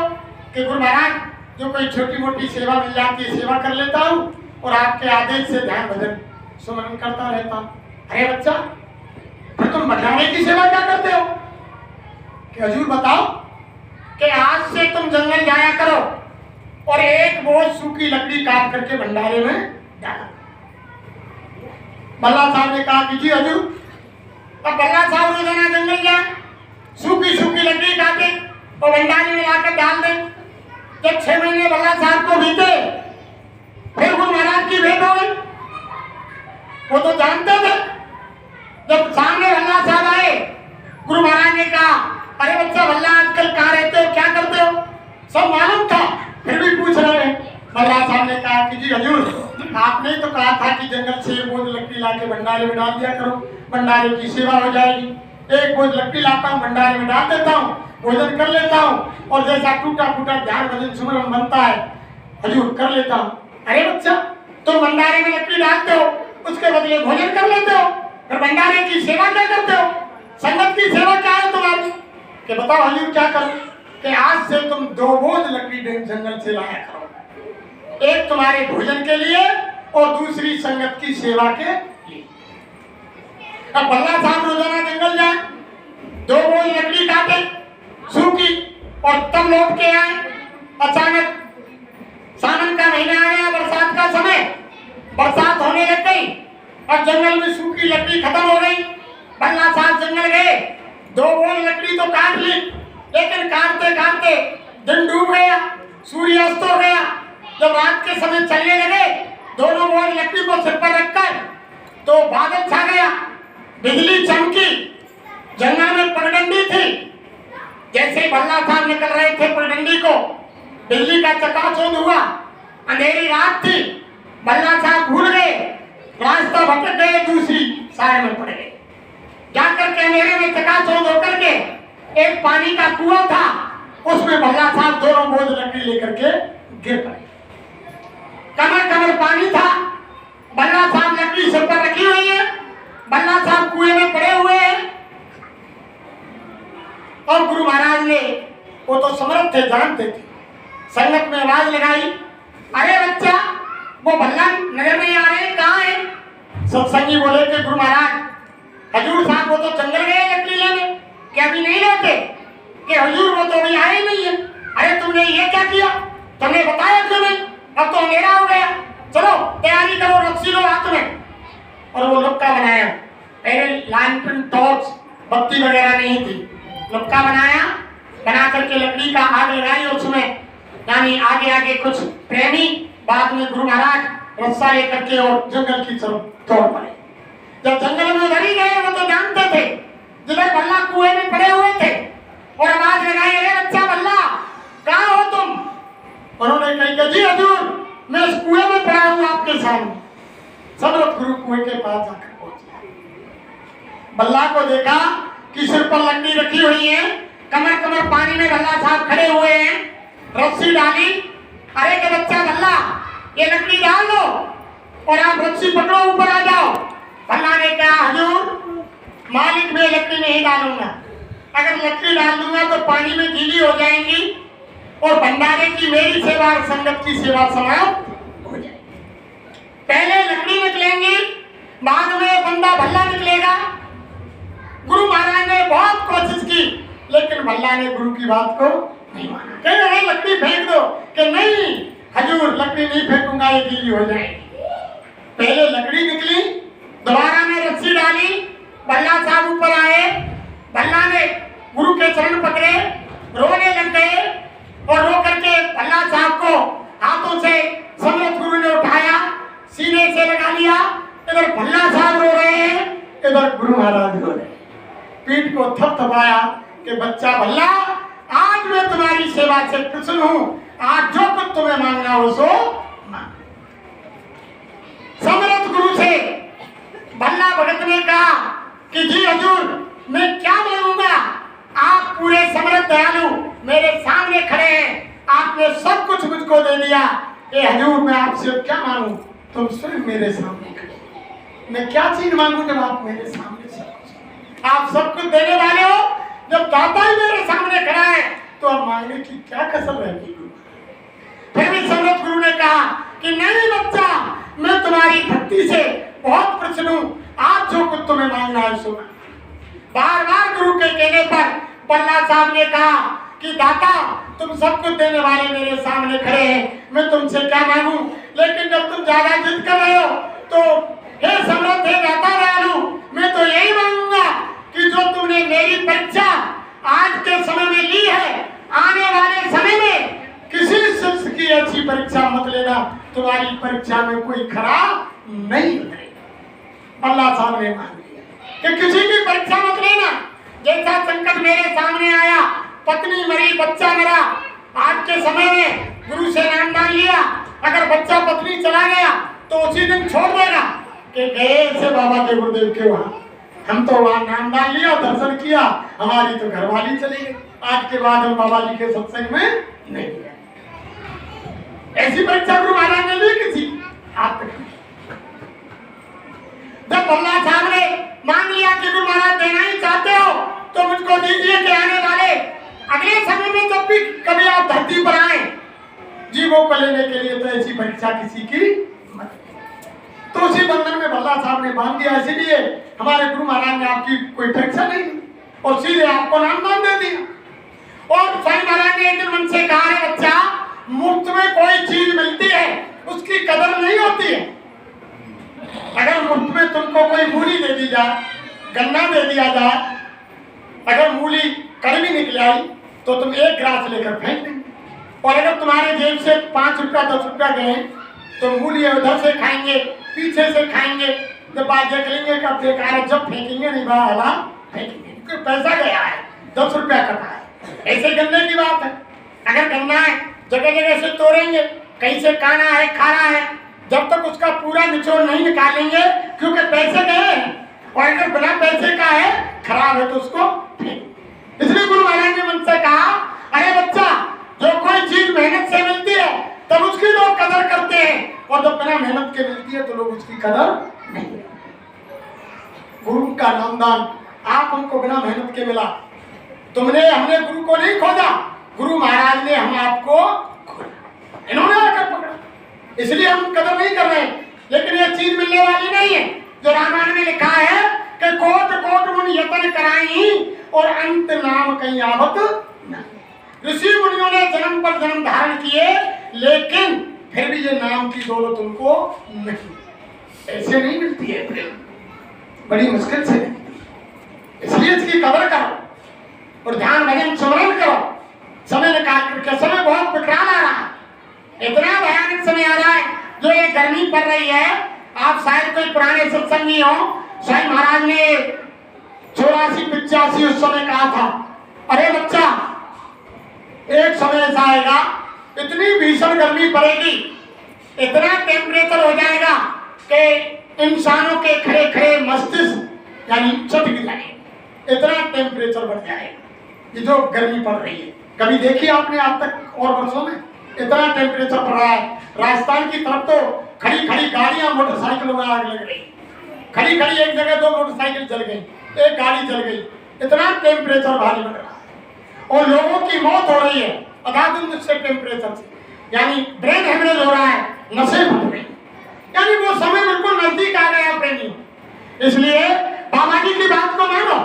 कि गुरु महाराज जो कोई छोटी मोटी सेवा मिल जाती है सेवा कर लेता हूँ और आपके आदेश से ध्यान भजन सुमरन करता रहता हूँ। अरे बच्चा फिर तुम भंडारे की सेवा क्या करते हो? कि हजूर बताओ कि आज से तुम जंगल जाया करो और एक बोझ सूखी लकड़ी काट करके भंडारे में डाला। भल्ला साहब ने कहा कि जी हजूर। अब भल्ला साहब रोजाना जंगल जाए, सूखी सूखी लकड़ी काटे और भंडारे में लाकर डाल दे। जब 6 महीने भल्ला साहब को बीते, फिर गुरु महाराज की भेंट हो गई। वो तो जानते थे। जब सामने भल्ला साहब आए, गुरु महाराज ने कहा, अरे बच्चा भल्ला आजकल कहाँ रहते हो, क्या करते हो? सब मालूम था, फिर भी पूछ रहे हैं। भल्ला साहब ने कहा कि जी हजूर, आपने तो कहा था कि जंगल से एक बोझ लकड़ी लाके भंडारे में डाल दिया करो, भंडारे की सेवा हो जाएगी। एक बोझ लकड़ी लाता हूँ, भंडारे में डाल देता हूँ, भोजन कर लेता हूँ और जैसा टूटा फूटा ध्यान भजन सुमरन बनता है हजूर कर लेता हूँ। अरे बच्चा तुम भंडारे में लकड़ी डालते हो, उसके बदले भोजन कर लेते हो, फिर भंडारे की सेवा क्या करते हो? संगत की सेवा क्या है तुम्हारी? कि बताओ हजूर क्या करूं? कि आज से तुम 2 बोझ लकड़ी जंगल से लाया करो, एक तुम्हारे भोजन के लिए और दूसरी संगत की सेवा के लिए। अब भल्ला साहब रोजाना जंगल जाए, 2 बोझ लकड़ी काटे सूखी और तब लौट के आए। अचानक सावन का महीना आ गया, बरसात का समय, बरसात होने लग गई और जंगल में सूखी लकड़ी खत्म हो गई। भल्ला साहब जंगल गए, 2 बोझ लकड़ी तो काट ली, लेकिन काटते काटते दिन डूब गया, सूर्यास्त हो गया। जब रात के समय चलने लगे, दोनों बोझ लकड़ी को सिर पर रखकर, तो बादल छा गया, बिजली चमकी, जंगल में पगडंडी थी। जैसे ही भल्ला साहब निकल रहे थे पगडंडी को, बिजली का चकाचौंध हुआ। अंधेरी रात थी, भल्ला साहब भूल गए, रास्ता भटक गए, दूसरी साइड में पड़ गए। जाकर के अंधेरे में चकाचौंध होकर के एक पानी का कुआं था, उसमें भल्ला साहब दोनों बोझ लकड़ी लेकर के गिर पड़े। कमर कमर पानी था, भल्ला साहब लकड़ी सिर पर रखी हुई है, भल्ला साहब कुएं में पड़े हुए हैं। और गुरु महाराज ने, वो तो समर्थ थे, जानते थे, संगत में आवाज लगाई, अरे बच्चा वो भल्ला नजर नहीं आ रहे, कहाँ है? सत्संगी बोले कि गुरु महाराज हजूर साहब वो तो जंगल गए लकड़ी लेने, क्या अभी नहीं रहते? कि हजूर वो तो अभी आए नहीं है। अरे तुमने ये क्या किया, तुमने बताया क्यों नहीं? अब तो अंधेरा हो गया, चलो तैयारी करो, रस्सी लो हाथ में। और वो लुक्का बनाया, पहले लैंटर्न टॉर्च बत्ती वगैरह नहीं थी, लुक्का बनाया, बना करके लकड़ी का आग लगाई, उसमें यानी आगे आगे कुछ प्रेमी, बाद में गुरु महाराज रस्सा लेकर के और जंगल की तरफ दौड़ पड़े। जब जंगल में उधर ही गए, वो तो जानते थे, जिधर भल्ला कुएं में पड़े हुए थे, और आवाज लगाई, अरे बच्चा भल्ला कहाँ हो तुम? उन्होंने कहा जी हजूर मैं इस कुएं में पड़ा हूँ आपके सामने। समर्थ गुरु कुएं के पास जाकर पहुंचे, भल्ला को देखा कि सिर पर लकड़ी रखी हुई है, कमर कमर पानी में भल्ला साहब खड़े हुए हैं, रस्सी डाली। अरे के बच्चा भल्ला ये लकड़ी डाल दो और आप रस्सी पकड़ो, ऊपर आ जाओ। भल्ला ने कहा हजूर मालिक मैं लकड़ी नहीं डालूंगा, अगर लकड़ी डाल दूंगा तो पानी में गीली हो जाएंगी और भंडारे की मेरी सेवा और संगत की सेवा समाप्त हो जाएगी। पहले लकड़ी निकलेंगी, बाद में बंदा भल्ला निकलेगा। गुरु महाराज ने बहुत कोशिश की, लेकिन भल्ला ने गुरु की बात को नहीं माना। कह रहे लकड़ी फेंक दो, कि नहीं हजूर लकड़ी नहीं फेंकूंगा, ये गीली हो जाएगी। पहले लकड़ी निकली, दोबारा में रस्सी डाली, भल्ला साहब ऊपर आए, भल्ला ने गुरु के चरण पकड़े, रोने लग गए और रो करके भल्ला साहब को हाथों से समर्थ गुरु ने उठाया, सीने से लगा लिया। इधर भल्ला साहब रो रहे हैं, इधर गुरु महाराज रो रहे हैं। पीठ को थपथपाया कि बच्चा भल्ला आज मैं तुम्हारी सेवा से प्रसन्न हूँ, आज जो कुछ तुम्हें मांगना हो सो मांग। समर्थ गुरु से भगत ने कहा कि जी हजूर मैं क्या मांगूंगा, आप पूरे समर्थ दयालु मेरे सामने खड़े हैं, आपने सब कुछ मुझको दे दिया। ए हजूर मैं आपसे क्या मांगू, तुम स्वयं मेरे सामने खड़े, मैं क्या चीज मांगू जब आप मेरे सामने सब कुछ, आप सब कुछ देने वाले हो, जब दाता ही मेरे सामने खड़ा है तो अब मांगने की क्या कसर रहेगी। फिर भी समर्थ गुरु ने कहा कि नहीं बच्चा, मैं तुम्हारी भक्ति से बहुत प्रसन्न हूँ, आज जो कुछ तुम्हें मांगना है सो। बार बार गुरु के कहने पर प्रहलाद साहब ने कहा कि दाता तुम सब कुछ देने वाले मेरे सामने खड़े हैं, मैं तुमसे क्या मांगू, लेकिन जब तुम ज्यादा जिद कर रहे हो तो हे समर्थ हे दाता दयालु, मैं तो यही मांगूंगा कि जो तुमने मेरी परीक्षा आज के समय में ली है, आने वाले समय में किसी शिष्य की ऐसी परीक्षा मत लेना, तुम्हारी परीक्षा में कोई खराब नहीं उतरेगा। प्रहलाद साहब ने मांग लिया कि किसी की परीक्षा मत लेना, जैसा संकट मेरे सामने आया, पत्नी मरी, बच्चा मरा, आज के समय में गुरु से नाम डाल लिया, अगर बच्चा पत्नी चला गया तो उसी दिन छोड़ देगा कि गए से बाबा के गुरुदेव के वहां, हम तो वहां नाम डाल लिया, दर्शन किया, हमारी तो घरवाली चली गई, आज के बाद हम बाबा जी के सत्संग में नहीं गए। ऐसी परीक्षा गुरु महाराज ने ली किसी आप तक। जब प्रहलाद साहब ने मांग लिया कि गुरु महाराज देना ही चाहते हो तो मुझको दीजिए कि आने वाले अगले समय में जब भी कभी आप धरती पर आए जीवों को लेने के लिए, तो ऐसी परीक्षा किसी की मत। तो उसी बंधन में प्रहलाद साहब ने बांध दिया, इसीलिए हमारे गुरु महाराज ने आपकी कोई परीक्षा नहीं ली और सीधे आपको नाम दान दे दिया। और स्वामी महाराज ने एक दिन मन से कहा है बच्चा, मुफ्त में कोई चीज मिलती है उसकी कदर नहीं होती है। अगर मुफ्त में तुमको कोई मूली दे दी जाए, गन्ना दे दिया जाए, अगर मूली कड़वी निकल आई तो तुम एक ग्रास लेकर फेंक देंगे, और अगर तुम्हारे जेब से 5 रुपया 10 रुपया गए तो मूली उधर से खाएंगे, पीछे से खाएंगे, जब बात देख लेंगे कब बेकार है, जब फेंकेंगे नहीं बाला फेंकेंगे क्योंकि पैसा गया है, 10 रुपया कटा है। ऐसे गन्ने की बात है, अगर गन्ना है जगह जगह से तोड़ेंगे, कहीं से काना है खाना है, जब तक उसका पूरा निचोड़ नहीं निकालेंगे क्योंकि पैसे गए हैं, और अगर बिना पैसे का है खराब है तो उसको फेंक। इसलिए गुरु महाराज ने मन से कहा, अरे बच्चा जो कोई चीज मेहनत से मिलती है तब उसकी लोग कदर करते हैं, और जब बिना मेहनत के मिलती है तो लोग उसकी कदर नहीं। गुरु का नामदान आप हमको बिना मेहनत के मिला, हमने गुरु को नहीं खोजा, गुरु महाराज ने हम आपको खोजा, इन्होंने आकर पकड़ा, इसलिए हम कदर नहीं कर रहे। लेकिन यह चीज मिलने वाली नहीं है जो रामायण में लिखा है कि कोट कोट मुनि यतन कराई और अंत नाम कहीं आवत नहीं। ऋषि मुनियों ने जन्म पर जन्म धारण किए, लेकिन फिर भी ये नाम की दौलत उनको नहीं, ऐसे नहीं मिलती है, बड़ी मुश्किल से मिलती है। इसलिए इसकी कदर करो और ध्यान भजन स्मरण करो, समय निकाल करके। समय बहुत विकराल आ रहा है, इतना भयानक समय आ रहा है, जो ये गर्मी पड़ रही है। आप शायद कोई पुराने सत्संगी हो, स्वामी महाराज ने 84-85 उस समय कहा था, अरे बच्चा एक समय ऐसा आएगा, इतनी भीषण गर्मी पड़ेगी, इतना टेम्परेचर हो जाएगा कि इंसानों के खड़े खड़े मस्तिष्क यानी चट गिर जाएंगे, इतना टेम्परेचर बढ़ जाएगा। ये जो गर्मी पड़ रही है, कभी देखी आपने आज तक और वर्षों में इतना टेम्परेचर पड़ रहा है। राजस्थान की तरफ तो खड़ी खड़ी गाड़ियां मोटरसाइकिलों में आग लग रही, खड़ी खड़ी एक जगह 2 मोटरसाइकिल जल गई, एक गाड़ी जल गई, इतना टेम्परेचर भारी बढ़ रहा है और लोगों की मौत हो रही है अगाधुन से टेम्परेचर से, यानी ब्रेन हेमरेज हो रहा है, नसें फट रही, यानी वो समय बिल्कुल नजदीक आ गया प्रेमी। इसलिए बाबा जी की बात को मानो,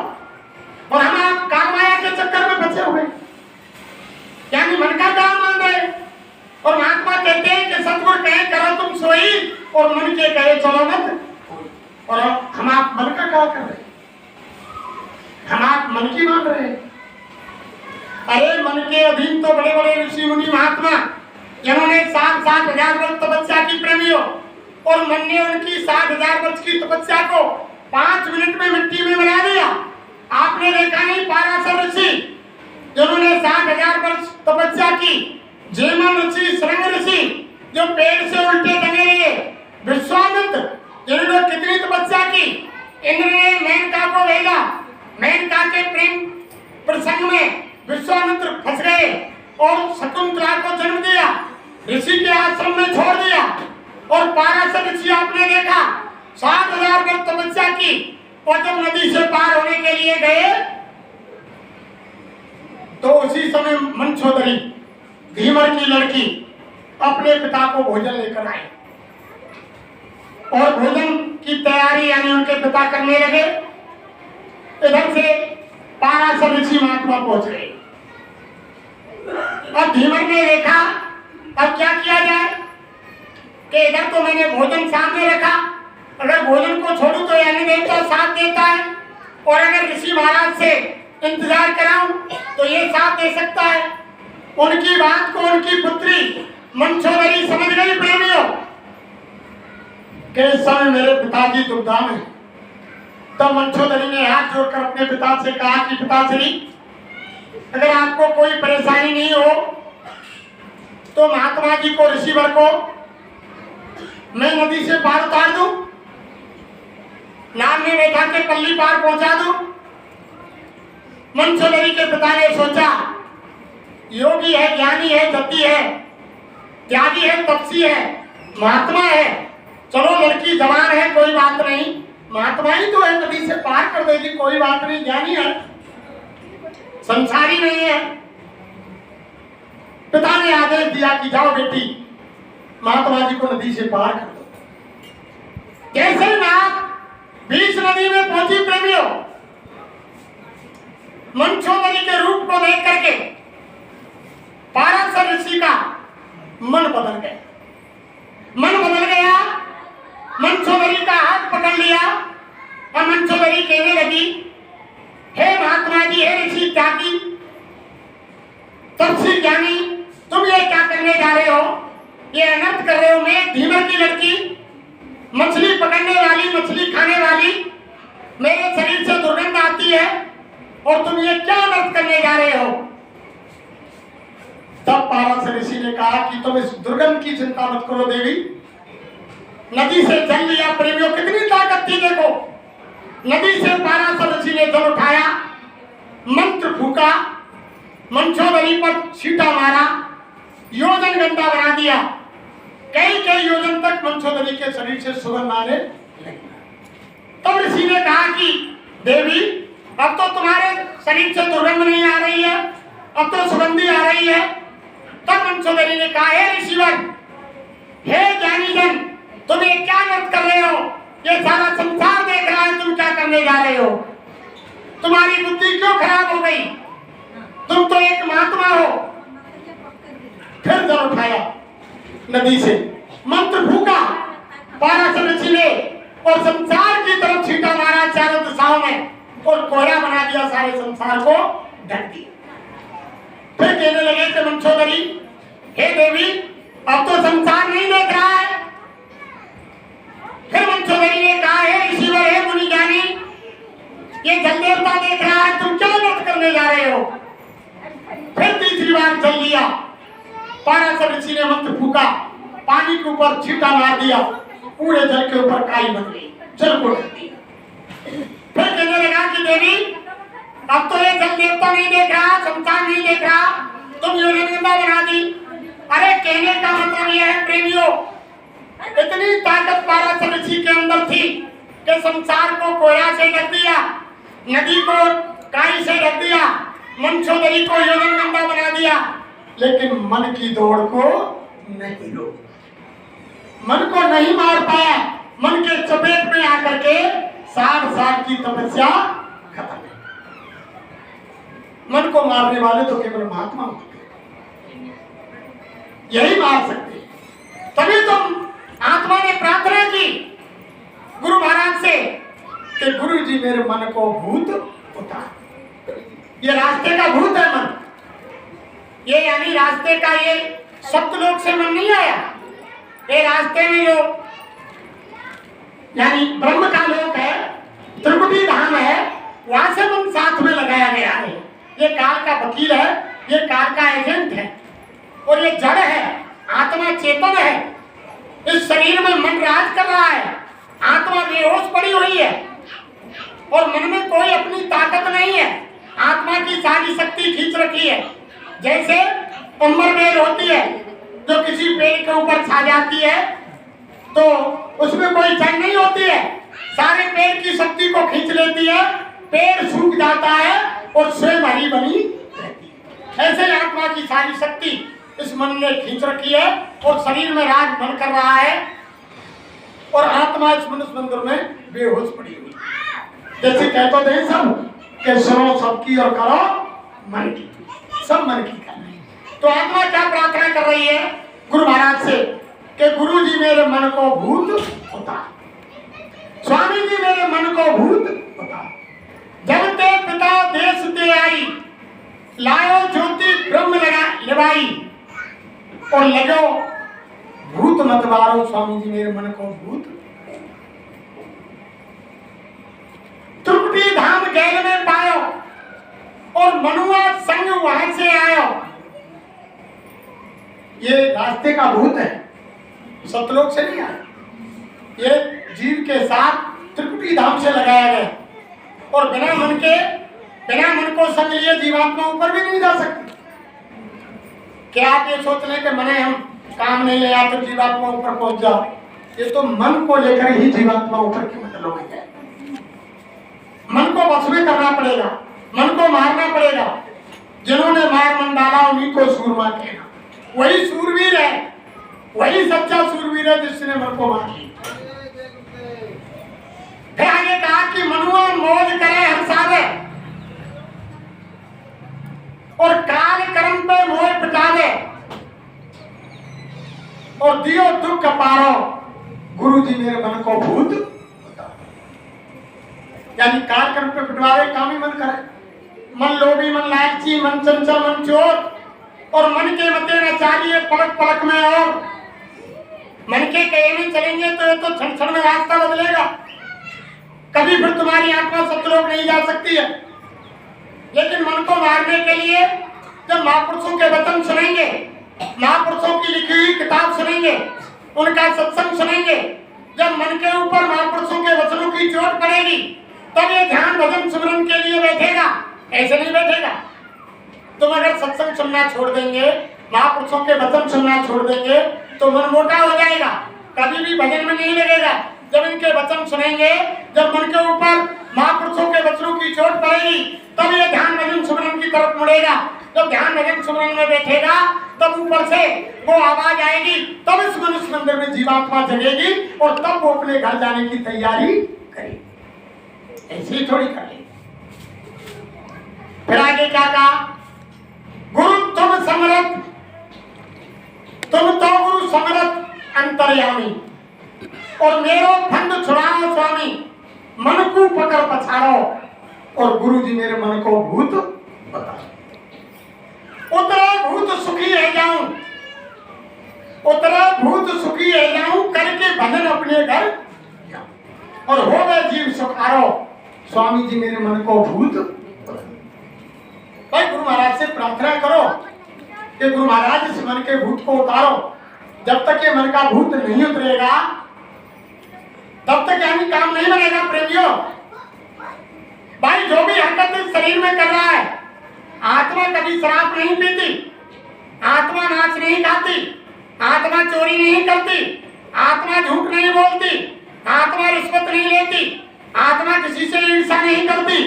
और हम काम माया के चक्कर में फंसे हुए, यानी मन का काम मान रहे। और महात्मा कहते हैं कि सतगुरु कहे करो तुम सोई, और मन के कहे चलो मत। और हम आप मन का क्या कर रहे, हम आप मन की मान रहे। अरे मन के अधीन तो बड़े बड़े ऋषि मुनि महात्मा, जिन्होंने 60,000 वर्ष तपस्या की प्रेमियों, और मन ने उनकी 60,000 वर्ष की तपस्या को 5 मिनट में मिट्टी में मिला दिया। आपने देखा नहीं पाराशर ऋषि जिन्होंने 60,000 वर्ष तपस्या की, जेमन ऋषि, श्रृंग ऋषि जो पेड़ से उल्टे टंगे रहे, विश्वामित्र जिन्होंने कितनी तपस्या की, इंद्र ने मेनका को भेजा। मेनका के प्रेम प्रसंग में विश्वामित्र फंस गए और शकुंतला को जन्म दिया। ऋषि के आश्रम में छोड़ दिया और पाराशर ऋषि आपने देखा 7000 वर्ष तपस्या की और जब नदी से पार होने के लिए गए तो उसी समय मंचोदरी धीमर की लड़की अपने पिता को भोजन लेकर आई और भोजन की तैयारी यानी उनके पिता करने लगे। इधर से पाराशर ऋषि महात्मा पहुंच गए और धीमर ने देखा अब क्या किया जाए कि इधर तो मैंने भोजन सामने रखा, अगर भोजन को छोड़ू तो यानी देवता साथ देता है और अगर ऋषि महाराज से इंतजार कराऊं तो ये साथ दे सकता है। उनकी बात को उनकी पुत्री मंचोदरी समझ गई प्रेमियों कि इस समय मेरे पिताजी दुविधा में। तब मंचोदरी ने हाथ जोड़कर अपने पिता से कहा कि पिताश्री अगर आपको कोई परेशानी नहीं हो तो महात्मा जी को ऋषिवर को मैं नदी से पार उतार दूं, नाव में बैठा के पल्ली पार पहुंचा दूं। मंचोदरी के पिता ने सोचा योगी है, ज्ञानी है, जति है, त्यागी है, तपसी है, महात्मा है, चलो लड़की जवान है कोई बात नहीं, महात्मा ही तो है, नदी से पार कर देगी कोई बात नहीं, ज्ञानी है, संसारी नहीं है। पिता ने आदेश दिया कि जाओ बेटी महात्मा जी को नदी से पार कर दो। जैसे नाव बीच नदी में पहुंची प्रेमियों, मंचोदरी के रूप को देख करके पाराशर ऋषि का मन बदल गया। मन बदल गया, मंचोदरी का हाथ पकड़ लिया और मंचोदरी कहने लगी हे महात्मा जी, हे ऋषि त्यागी, तपसी ज्ञानी, तुम ये क्या करने जा रहे हो? ये अनर्थ कर रहे हो। मैं धीमर की लड़की, मछली पकड़ने वाली, मछली खाने वाली, मेरे शरीर से दुर्गंध आती है और तुम ये क्या अनर्थ करने जा रहे हो? तब पाराशर ऋषि ने कहा कि तुम इस दुर्गंध की चिंता मत करो देवी। नदी से जल लिया प्रेमियों, कितनी ताकत थी देखो। नदी से पाराशर ऋषि ने जल उठाया, मंत्र फूका, मंचोदरी पर छींटा मारा, योजन गंदा बना दिया। कई कई योजन तक मंचोदरी के शरीर से सुगंध आने लगी। तब ऋषि ने कहा कि देवी अब तो तुम्हारे शरीर से दुर्गंध नहीं आ रही है, अब तो सुगंधी आ रही है। तब मंचोदरी ने कहा हे ऋषिवर, हे ज्ञानी जन, तुम ये क्या नृत्य कर रहे हो? ये सारा संसार देख रहा है, तुम क्या करने जा रहे हो? तुम्हारी बुद्धि क्यों खराब हो गई? तुम तो एक महात्मा हो। फिर जल उठाया नदी से, मंत्र फूका पाराशर ऋषि ने और संसार की तरफ छींटा मारा चारों दिशाओं में और कोहरा बना दिया, सारे संसार को ढक दिया। फिर कहने लगे कि मंचोदरी, हे देवी, अब तो संसार नहीं देख रहा है। फिर मंचोदरी ने कहा हे ऋषिवर, हे मुनि ज्ञानी, ये जल देवता देख रहा है, तुम क्या व्रत करने जा रहे हो? फिर तीसरी बार जल लिया, पाराशर ऋषि ने मंत्र फूका, पानी के ऊपर छींटा मार दिया, पूरे जल के ऊपर काई बन गई, जल को ढक दिया। फिर कहने लगा कि देवी अब तो ये जल देवता नहीं देख रहा, संसार नहीं देख रहा, तुम योजन गंदा बना दी। अरे कहने का मतलब यह है प्रेमियों, इतनी ताकत पाराशर ऋषि के अंदर थी कि संसार को कोयला से ढक दिया, नदी को काई से ढक दिया, मंचोदरी को योजन गंदा बना दिया, लेकिन मन की दौड़ को नहीं रोक, मन को नहीं मार पाया। मन के चपेट में आकर के 60 साल की तपस्या खत्म। मन को मारने वाले तो केवल महात्मा होते हैं, यही मार सकते। तभी तो आत्मा ने प्रार्थना की गुरु महाराज से कि गुरु जी मेरे मन को भूत उतार। ये रास्ते का भूत है मन, ये यानी रास्ते का ये सप्तलोक से मन नहीं आया, ये रास्ते में जो यानी ब्रह्म का लोक है, त्रिकुटी धाम है, वहां से मन साथ में लगाया गया है। ये काल का वकील है, ये काल का एजेंट है और ये जड़ है, आत्मा चेतन है। इस शरीर में मन राज कर रहा है, आत्मा बेहोश पड़ी हुई है, और मन में कोई अपनी ताकत नहीं है, आत्मा की सारी शक्ति खींच रखी है। जैसे उम्र बेल होती है जो किसी पेड़ के ऊपर छा जाती है तो उसमें कोई जड़ नहीं होती है, सारे पेड़ की शक्ति को खींच लेती है, पेड़ सूख जाता है और स्वयं हरी बनी रहती है। ऐसे आत्मा की सारी शक्ति इस मन ने खींच रखी है और शरीर में राज मन कर रहा है और आत्मा इस मनुष्य मंदिर में बेहोश पड़ी हुई। जैसे कहते थे सब कि सुनो सबकी और करो मन की, सब मन की करना है। तो आत्मा क्या प्रार्थना कर रही है गुरु महाराज से कि गुरु जी मेरे मन को भूत होता, स्वामी जी मेरे मन को भूत होता। जब ते पिता देश ते आई, लायो ज्योति ब्रह्म लगा लगाई, और लगो भूत मत मारो स्वामी जी मेरे मन को भूत। त्रिपुटी धाम गैल में पायो और मनुआ संग वहां से आयो। ये रास्ते का भूत है, सतलोक से नहीं आया, ये जीव के साथ त्रिपुटी धाम से लगाया गया और बिना मन को संग लिए जीवात्मा ऊपर भी नहीं जा सकती। क्या आप ये सोच लें कि मने हम काम नहीं लिया तो जीवात्मा ऊपर पहुंच जाओ? ये तो मन को लेकर ही जीवात्मा ऊपर की मतलब हो गया। मन को वश में करना पड़ेगा, मन को मारना पड़ेगा। जिन्होंने मार मन डाला उन्हीं को सूरमा कहना, वही सूरवीर है, वही सच्चा सूरवीर है जिसने मन को मार लिया। फिर आगे कहा कि मनुआ मौज करे हंसावे और काल कर्म पे मोह पिटावे और दियो दुख पारो गुरु जी मेरे मन को भूत। यानी काल कर्म पे पिटवावे, काम ही मन करे। मन लोभी, मन लालची, मन चंचल, मन चोर और मन के मते न चाहिए पलक पलक में। और मन के कहे में चलेंगे तो ये तो क्षण क्षण में रास्ता बदलेगा, कभी फिर तुम्हारी आत्मा सतलोक नहीं जा सकती है। लेकिन मन को मारने के लिए जब महापुरुषों के वचन सुनेंगे, महापुरुषों की लिखी हुई किताब सुनेंगे, उनका सत्संग सुनेंगे, जब मन के ऊपर महापुरुषों के वचनों की चोट पड़ेगी तब ये ध्यान भजन सिमरन के लिए बैठेगा, ऐसे नहीं बैठेगा। तुम अगर सत्संग सुनना छोड़ देंगे, महापुरुषों के वचन सुनना छोड़ देंगे तो मन मोटा हो जाएगा, कभी भी भजन में नहीं लगेगा। जब इनके वचन सुनेंगे, जब मन के ऊपर महापुरुषों के वचनों की चोट पड़ेगी तब ये ध्यान भजन सिमरन की तरफ मुड़ेगा। जब ध्यान भजन सिमरन में बैठेगा तब ऊपर से वो आवाज आएगी, तब इस मनुष्य मंदिर में जीवात्मा जगेगी और तब वो अपने घर जाने की तैयारी करेगी। ऐसे ही थोड़ी करेगी। फिर आगे क्या कहा? गुरु तुम समरथ, तुम तो गुरु समरथ अंतर्यामी और मेरो फंड छुड़ाओ स्वामी, मन को पकड़ पछाड़ो और गुरु जी मेरे मन को भूत बताओ। उतरे भूत सुखी है जाऊं, उतरे भूत सुखी है जाऊं, करके भजन अपने घर और हो गए जीव सुखारो स्वामी जी मेरे मन को भूत। भाई गुरु महाराज से प्रार्थना करो कि गुरु महाराज इस मन के भूत को उतारो। जब तक ये मन का भूत नहीं उतरेगा तब तक यानी काम नहीं बनेगा। प्रेमियों, भाई जो भी हरकत इस शरीर में कर रहा है, आत्मा कभी शराब नहीं पीती, आत्मा नाच नहीं खाती, आत्मा चोरी नहीं करती, आत्मा झूठ नहीं बोलती, आत्मा रिश्वत नहीं लेती, आत्मा किसी से ईर्ष्या नहीं करती,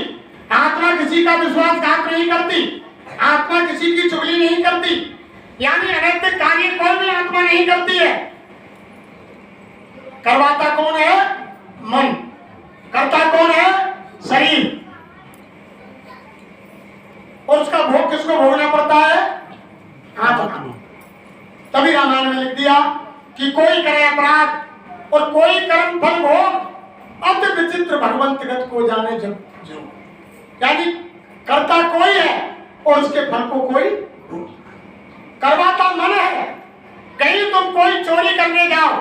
आत्मा किसी का विश्वासघात नहीं करती, आत्मा किसी की चुगली नहीं करती। यानी अनैतिक कार्य कोई भी आत्मा नहीं करती है। करवाता कौन है? मन। करता कौन है? शरीर। और उसका भोग किसको भोगना पड़ता है? आत्मा। तभी रामायण में लिख दिया कि कोई करे अपराध और कोई कर्म फल भोग, अति विचित्र भगवंत गत को जाने जब जो। यानी करता कोई है और उसके फल को कोई करवाता मन है। कहीं तुम कोई चोरी करने जाओ,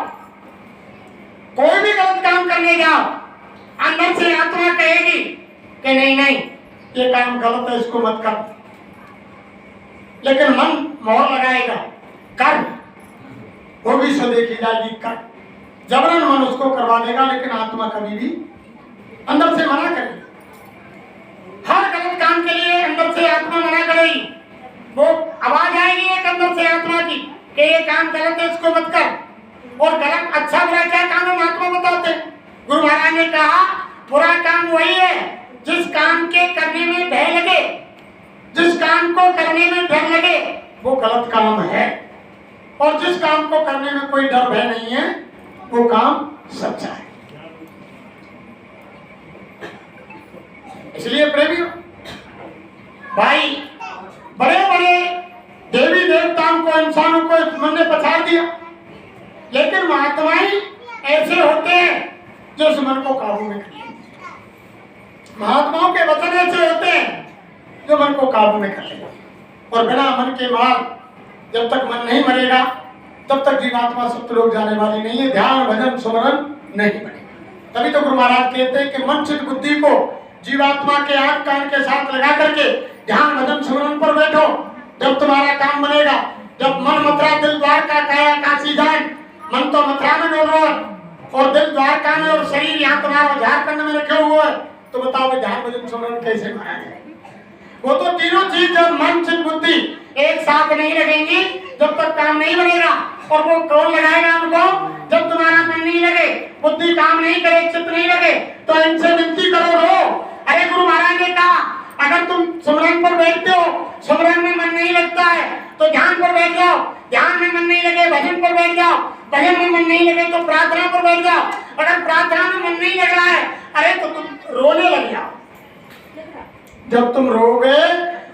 कोई भी गलत काम करने जाओ, अंदर से आत्मा कहेगी कि नहीं नहीं ये काम गलत है, इसको मत कर। लेकिन मन मोहर लगाएगा, कर, वो भी सो देखी जाएगी, कर। जबरन मन उसको करवा देगा, लेकिन आत्मा कभी भी अंदर से मना करेगी। काम के लिए अंदर से आत्मा मना करेगी, वो आवाज आएगी एक अंदर से आत्मा की कि ये काम गलत है, इसको मत कर। और गलत अच्छा बुरा क्या काम है आत्मा बताते। गुरु महाराज ने कहा बुरा काम वही है जिस काम के करने में भय लगे, जिस काम को करने में डर लगे वो गलत काम है, और जिस काम को करने में कोई डर भय नहीं है वो काम सच्चा है। इसलिए प्रेमियों भाई, बड़े बड़े देवी देवताओं को, इंसानों को इस मन ने पछाड़ दिया, लेकिन महात्माएं ऐसे होते हैं जो इस मन को काबू में कर लेते। महात्माओं के वचन ऐसे होते हैं जो मन को काबू में कर लेगा। और बिना मन के मार जब तक मन नहीं मरेगा तब तक जीवात्मा सत्यलोक जाने वाली नहीं है, ध्यान भजन सुमरन नहीं बनेगा। तभी तो गुरु महाराज कहते हैं कि मन चित्त बुद्धि को जीवात्मा के आंख कान के साथ लगा करके ध्यान भजन सुमरन पर बैठो, जब तुम्हारा काम बनेगा। जब मन मथुरा दिल द्वारका काया काशी जान, मन तो मथुरा में डोल रहा है और दिल द्वारका में और शरीर यहाँ तुम्हारा झारखंड में रखे हुए है, तो बताओ ध्यान भजन सुमरन कैसे मारा जाए? वो तो तीनों चीज जब मन चित्त बुद्धि एक साथ नहीं लगेंगी जब तक काम नहीं बनेगा। और वो कौन लगाएगा उनको? जब तुम्हारा मन नहीं लगे, बुद्धि काम नहीं करे, चित्त नहीं लगे, तो इनसे विनती करो रो। अरे गुरु महाराज ने कहा अगर तुम सुमरन पर बैठते हो, सुमरन में मन नहीं लगता है तो ध्यान पर बैठ जाओ, ध्यान में मन नहीं लगे भजन पर बैठ जाओ, भजन में मन नहीं लगे तो प्रार्थना पर बैठ जाओ। अगर प्रार्थना में मन नहीं लग रहा है अरे तो तुम रोने लग जाओ। जब तुम रोगे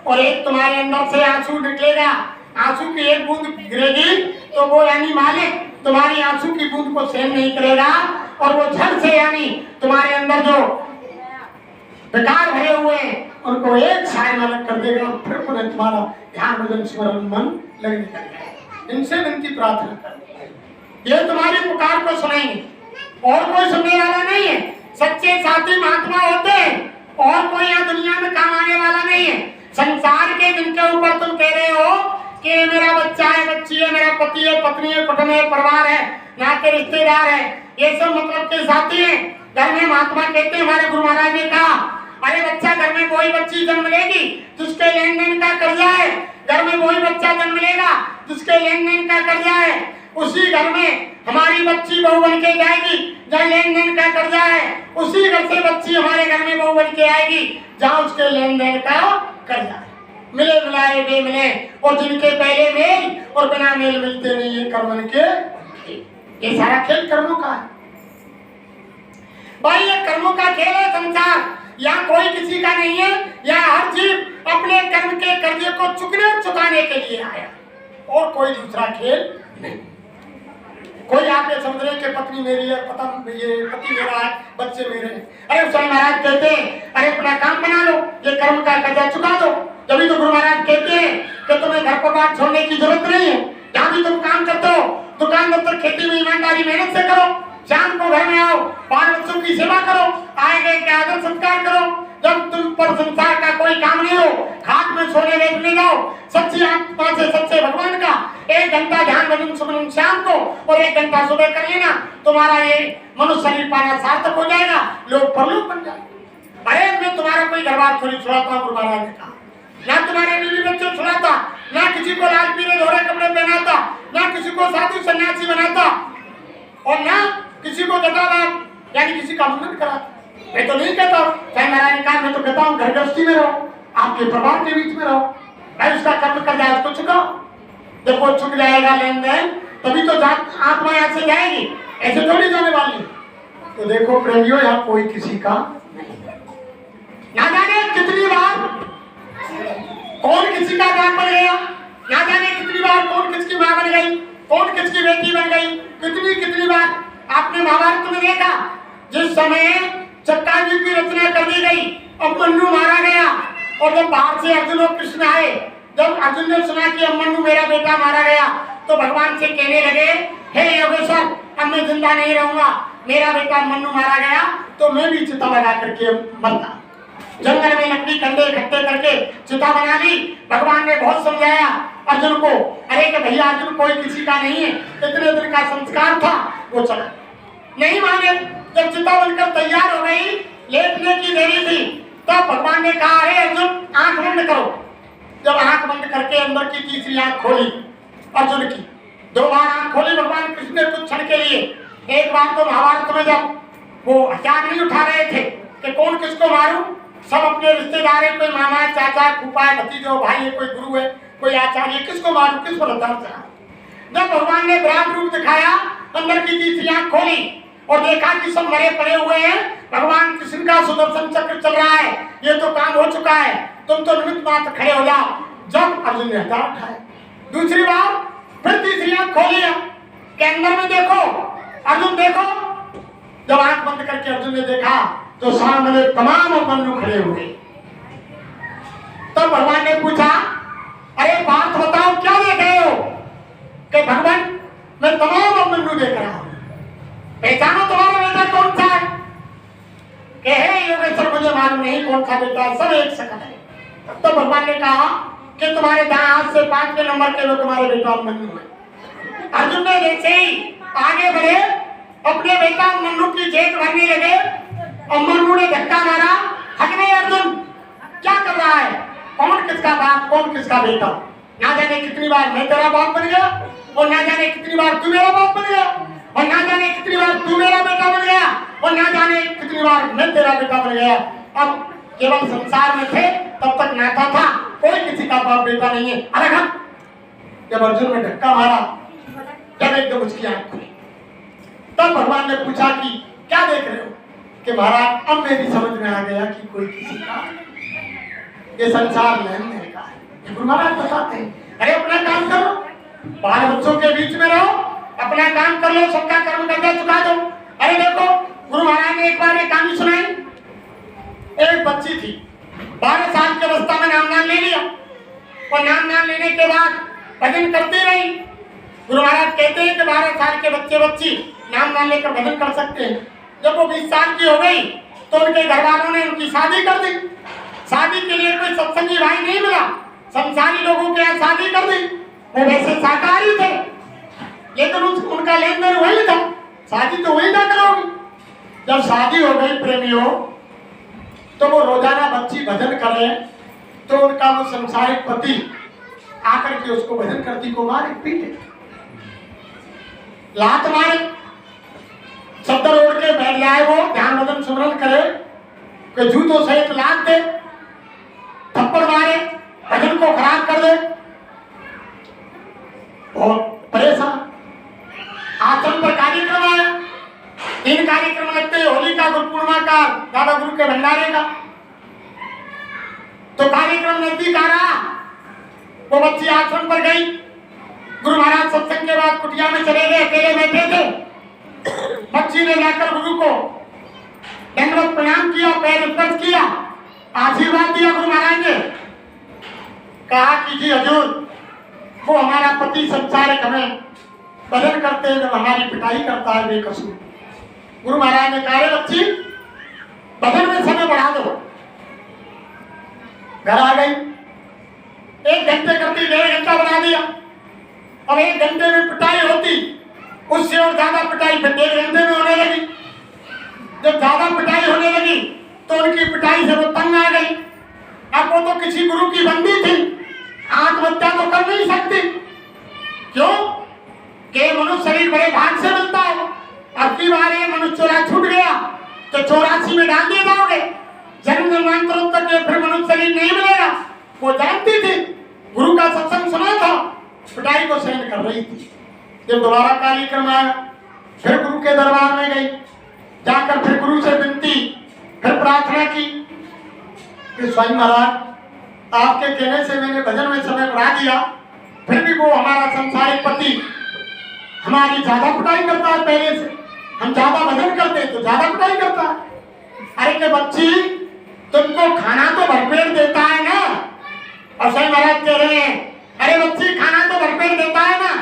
और एक तुम्हारे अंदर से आंसू निकलेगा, आंसू की एक बूंद गिरेगी तो वो यानी मालिक तुम्हारी आंसू की बूंद को सहन नहीं करेगा, और वो झट से यानी तुम्हारे अंदर जो विकार भरे हुए उनको एक साय में अलग कर देगा, फिर पुनः तुम्हारा ध्यान भजन स्मरण मन लगने लगेगा। इनसे विनती प्रार्थना कर, ये तुम्हारी पुकार को सुनेंगे और कोई सुनने वाला नहीं है। सच्चे साथी महात्मा होते हैं और कोई यहाँ दुनिया में काम आने वाला नहीं है। संसार के जिनके ऊपर तुम कह रहे हो कि मेरा बच्चा है, बच्ची है, मेरा पति है, पत्नी है, कुटुंब है, परिवार है, नाते रिश्तेदार है, ये सब मतलब के साथी हैं। घर में महात्मा कहते हैं, हमारे गुरु महाराज ने कहा अरे बच्चा घर में वही बच्ची जन्म लेगी जिसके लेन देन का कर्जा है, घर में वही बच्चा जन्म लेगा जिसके लेन देन का कर्जा है, उसी घर में हमारी बच्ची बहू बन के जाएगी जहाँ लेन देन का कर्जा है, उसी घर से बच्ची हमारे घर में बहू बन के आएगी जहाँ उसके लेन देन का कर्जा है। मिले मिलाए बे मिले, और जिनके पहले मेल और बिना मेल मिलते नहीं, ये कर्म के ये सारा खेल कर्मों का है भाई, ये कर्मों का खेल है संसार। यहाँ कोई किसी का नहीं है, यहाँ हर जीव अपने कर्म के कर्जे को चुकाने के लिए आया, और कोई दूसरा खेल नहीं। कोई आप ये समझ रहे कि पत्नी मेरी है, ये पति मेरा है, बच्चे मेरे हैं। अरे स्वामी महाराज कहते हैं अरे अपना काम बना लो, ये कर्म का कर्जा चुका दो। जब तो गुरु महाराज कहते हैं कि तुम्हें घर परिवार छोड़ने की जरूरत नहीं है, जहाँ भी तुम काम करते हो दुकान दफ्तर खेती में ईमानदारी मेहनत से करो, शाम को घर में आओ, बाल बच्चों की सेवा करो, आए गए के आदर सत्कार करो। जब तुम पर संसार का कोई काम नहीं हो, खाट में सोने लेटने जाओ, सच्ची आत्मा से सच्चे भगवान का 1 घंटा ध्यान भजन सुमरन शाम को और 1 घंटा सुबह कर लेना, तुम्हारा ये मनुष्य शरीर पाना सार्थक हो जाएगा, लोग परलोक बन जाएंगे। अरे मैं तुम्हारा कोई घरबार थोड़ी छुड़ाता हूँ, गुरु महाराज ने कहा, ना तुम्हारे बीवी बच्चे छुड़ाता, ना किसी को लाल पीले दोहरे कपड़े पहनाता, ना किसी को साधु सन्यासी बनाता, और ना किसी को जटावाद यानी किसी का मुंडन कराता। मैं तो नहीं कहता, चाहे महाराज ने कहा, मैं तो कहता हूँ घर गृहस्थी में रहो, आपके परिवार के बीच में रहो, भाई उसका कर्म कर जाए उसको चुकाओ। जब वो चुक जाएगा लेन देन तभी तो आत्मा यहाँ से जाएगी, ऐसे थोड़ी जाने वाली। तो देखो प्रेमियों, यहाँ कोई किसी का ना जाने कितनी बार कौन किसी का बाप बन गया, ना जाने कितनी बार कौन किसकी माँ बन गई, कौन किसकी बेटी बन गई, कितनी बार आपने महाभारत में देखा जिस समय चक्काव्यूह की रचना कर दी गई, अभिमन्यु मारा गया, और जब बाहर से अर्जुन और कृष्ण आए, जब अर्जुन ने सुना कि अभिमन्यु मेरा बेटा मारा गया, तो भगवान से कहने लगे, हे योगेश्वर अब मैं जिंदा नहीं रहूंगा, मेरा बेटा अभिमन्यु मारा गया तो मैं भी चिता लगा करके मरता। जंगल में लकड़ी कंडे इकट्ठे करके चिता बना ली। भगवान ने बहुत समझाया अर्जुन को, अरे कि भैया अर्जुन कोई किसी का नहीं है, इतने दिन का संस्कार था, वो चला नहीं माने। जब चिता बनकर तैयार हो गई, लेटने की देरी थी, तब भगवान ने कहा, अरे अर्जुन बंद करो। जब आंख बंद करके अंदर की तीसरी आंख खोली अर्जुन की, 2 बार आंख खोली भगवान कृष्ण ने कुछ क्षण के लिए। एक बार तो महाभारत में जब वो हथियार नहीं उठा रहे थे कि कौन किसको मारूं, सब अपने रिश्तेदार है, कोई मामा चाचा फूफा भतीजो भाई है, कोई गुरु है, कोई आचार्य, किसको मारूं, किस पर हथियार चला। जब भगवान ने विराट रूप दिखाया, अंदर की तीसरी आंख खोली और देखा कि सब मरे पड़े हुए हैं, भगवान कृष्ण का सुदर्शन चक्र चल रहा है, ये तो काम हो चुका है, तुम तो निमित्त मात्र खड़े हो जाओ। जब अर्जुन ने हथियार उठाया, दूसरी बार फिर तीसरी आंख खोली के अंदर में देखो अर्जुन, देखो। जब आंख बंद करके अर्जुन ने देखा तो सामने तमाम अभिमन्यु खड़े हुए। तब भगवान ने पूछा, अरे बात बताओ क्या देख रहे हो? कि भगवान मैं तमाम अभिमन्यु देख रहा हूं, पहचानो तुम्हारा बेटा कौन सा है? कि हे योगेश्वर मुझे मालूम नहीं कौन सा बेटा है, सब एक शकल है। तो भगवान ने कहा कि तुम्हारे दाएं हाथ से 5वें नंबर के वो तुम्हारे बेटा अभिमन्यु है। अर्जुन ने जैसे ही आगे बढ़े, अपने बेटा अभिमन्यु की जेब भरने लगे, अभिमन्यु ने धक्का मारा, हट नहीं अर्जुन, क्या कर रहा है? कौन किसका बाप, कौन किसका बेटा? ना जाने कितनी बार मैं तेरा बाप बन गया, और ना जाने कितनी बार तू मेरा बाप बन गया, और ना जाने कितनी बार तू मेरा बेटा बन गया, और ना जाने कितनी बार मैं तेरा बेटा बन गया। अब केवल संसार में थे तब तक नाता था, कोई किसी का बाप बेटा नहीं है। अरे हाँ, जब अर्जुन ने धक्का मारा, जब एकदम उसकी आंख खुली, तब भगवान ने पूछा कि क्या देख रहे हो? कि महाराज अब मेरी समझ में आ गया कि कोई किसी का ये संसार लेन देन का है। गुरु महाराज बताते हैं, अरे अपना काम करो, बाल बच्चों के बीच में रहो, अपना काम कर लो, सबका कर्म कर्जा चुका दो। अरे देखो गुरु महाराज ने एक बार एक कहानी सुनाई। एक बच्ची थी, 12 साल की अवस्था में नाम ले लिया, और नाम लेने के बाद भजन करती रही। गुरु महाराज कहते हैं कि 12 साल के बच्ची नाम लेकर भजन कर सकते हैं। जब वो 20 साल की हो गई तो उनके घर वालों ने उनकी शादी कर दी। शादी के लिए कोई सत्संगी भाई नहीं मिला, संसारी लोगों के यहाँ शादी कर दी। वो वैसे शाकाहारी थे, लेकिन उनका लेन देन वही था, शादी तो वही ना करोगी। जब शादी हो गई प्रेमियों, तो वो रोजाना बच्ची भजन करे, तो उनका वो संसारिक पति आकर के उसको भजन करती को मारे, पीटे, लात मारे, चद्दर ओढ़ के बैठ जाए, वो ध्यान भजन सुमरन करे, कि जूतों सहित लात दे, थप्पड़ मारे, भजन को खराब कर दे। बहुत परेशान। आश्रम पर कार्यक्रम आया, 3 कार्यक्रम लगते हैं, होली का, गुरु पूर्णिमा का, दादा गुरु के भंडारे का। तो कार्यक्रम नजदीक आ रहा, वो बच्ची आश्रम पर गई। गुरु महाराज सत्संग के बाद कुटिया में चले गए, अकेले बैठे थे। बच्ची ने जाकर गुरु को दंडवत प्रणाम किया, पैर स्पर्श किया, आशीर्वाद दिया। गुरु महाराज ने कहा कि जी हजूर, वो हमारा पति संसारिक हमें भजन करते हैं, जब हमारी पिटाई करता है बेकसूर। गुरु महाराज ने कहा, बच्ची भजन में समय बढ़ा दो। घर आ गई, 1 घंटे करती 1.5 घंटा बना दिया। अब 1 घंटे में पिटाई होती, उससे और ज्यादा पिटाई फिर 1 घंटे में होने लगी। जब ज्यादा पिटाई होने लगी तो उनकी पिटाई से वो तंग आ गई। अब वो तो किसी गुरु की बंदी थी, आत्महत्या तो कर नहीं सकती। क्यों? कि मनुष्य शरीर बड़े भाग से मिलता है। अब की बार ये मनुष्य चोरा छूट गया तो 84 में डाल दिए जाओगे, जन्म जन्मांतरों तक ये फिर मनुष्य शरीर नहीं मिलेगा। वो जानती थी, गुरु का सत्संग सुना था, पिटाई को सहन कर रही थी। जब दोबारा कार्यक्रम आया, फिर गुरु के दरबार में गई, जाकर फिर गुरु से विनती, फिर प्रार्थना की कि स्वामी महाराज, आपके कहने से मैंने भजन में समय बढ़ा दिया, फिर भी वो हमारा संसारिक पति हमारी ज्यादा पिटाई करता है। पहले से हम ज्यादा भजन करते हैं तो ज्यादा पिटाई करता है। अरे के बच्ची, तुमको खाना तो भरपेट देता है ना? और स्वामी महाराज कह रहे हैं, अरे बच्ची खाना तो भरपेट देता है ना?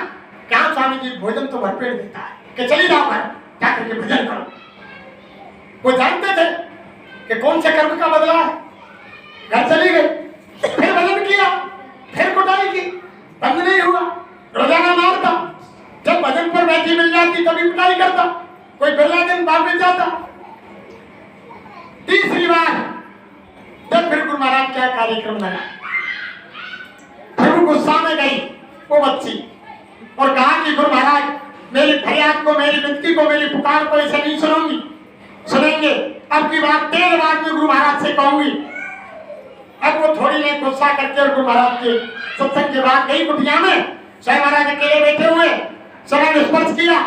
क्या स्वामी जी, भोजन तो भरपेट देता है, कि चली जाओ घर जाकर के भजन करो। वो जानते थे कि कौन से कर्म का बदला है। घर चली गई, फिर भजन किया, फिर कुटाई की, बंद नहीं हुआ, रोजाना मारता। जब भजन पर बैठी मिल जाती तभी पिटाई करता, कोई बिरला दिन वापस जाता। तीसरी बार जब फिर गुरु महाराज क्या कार्यक्रम लगा, खूब गुस्सा में गई वो बच्ची और कहा कि गुरु महाराज मेरी फरियाद को, मेरी विनती को, मेरी पुकार को ऐसे नहीं सुनूंगी, सुनेंगे। अब की बात 13 बार में गुरु महाराज से कहूंगी। अब वो थोड़ी ने गुस्सा करके और गुरु महाराज के सत्संग के बाद गई कुटिया में। साईं महाराज अकेले बैठे हुए, शरण स्पर्श किया,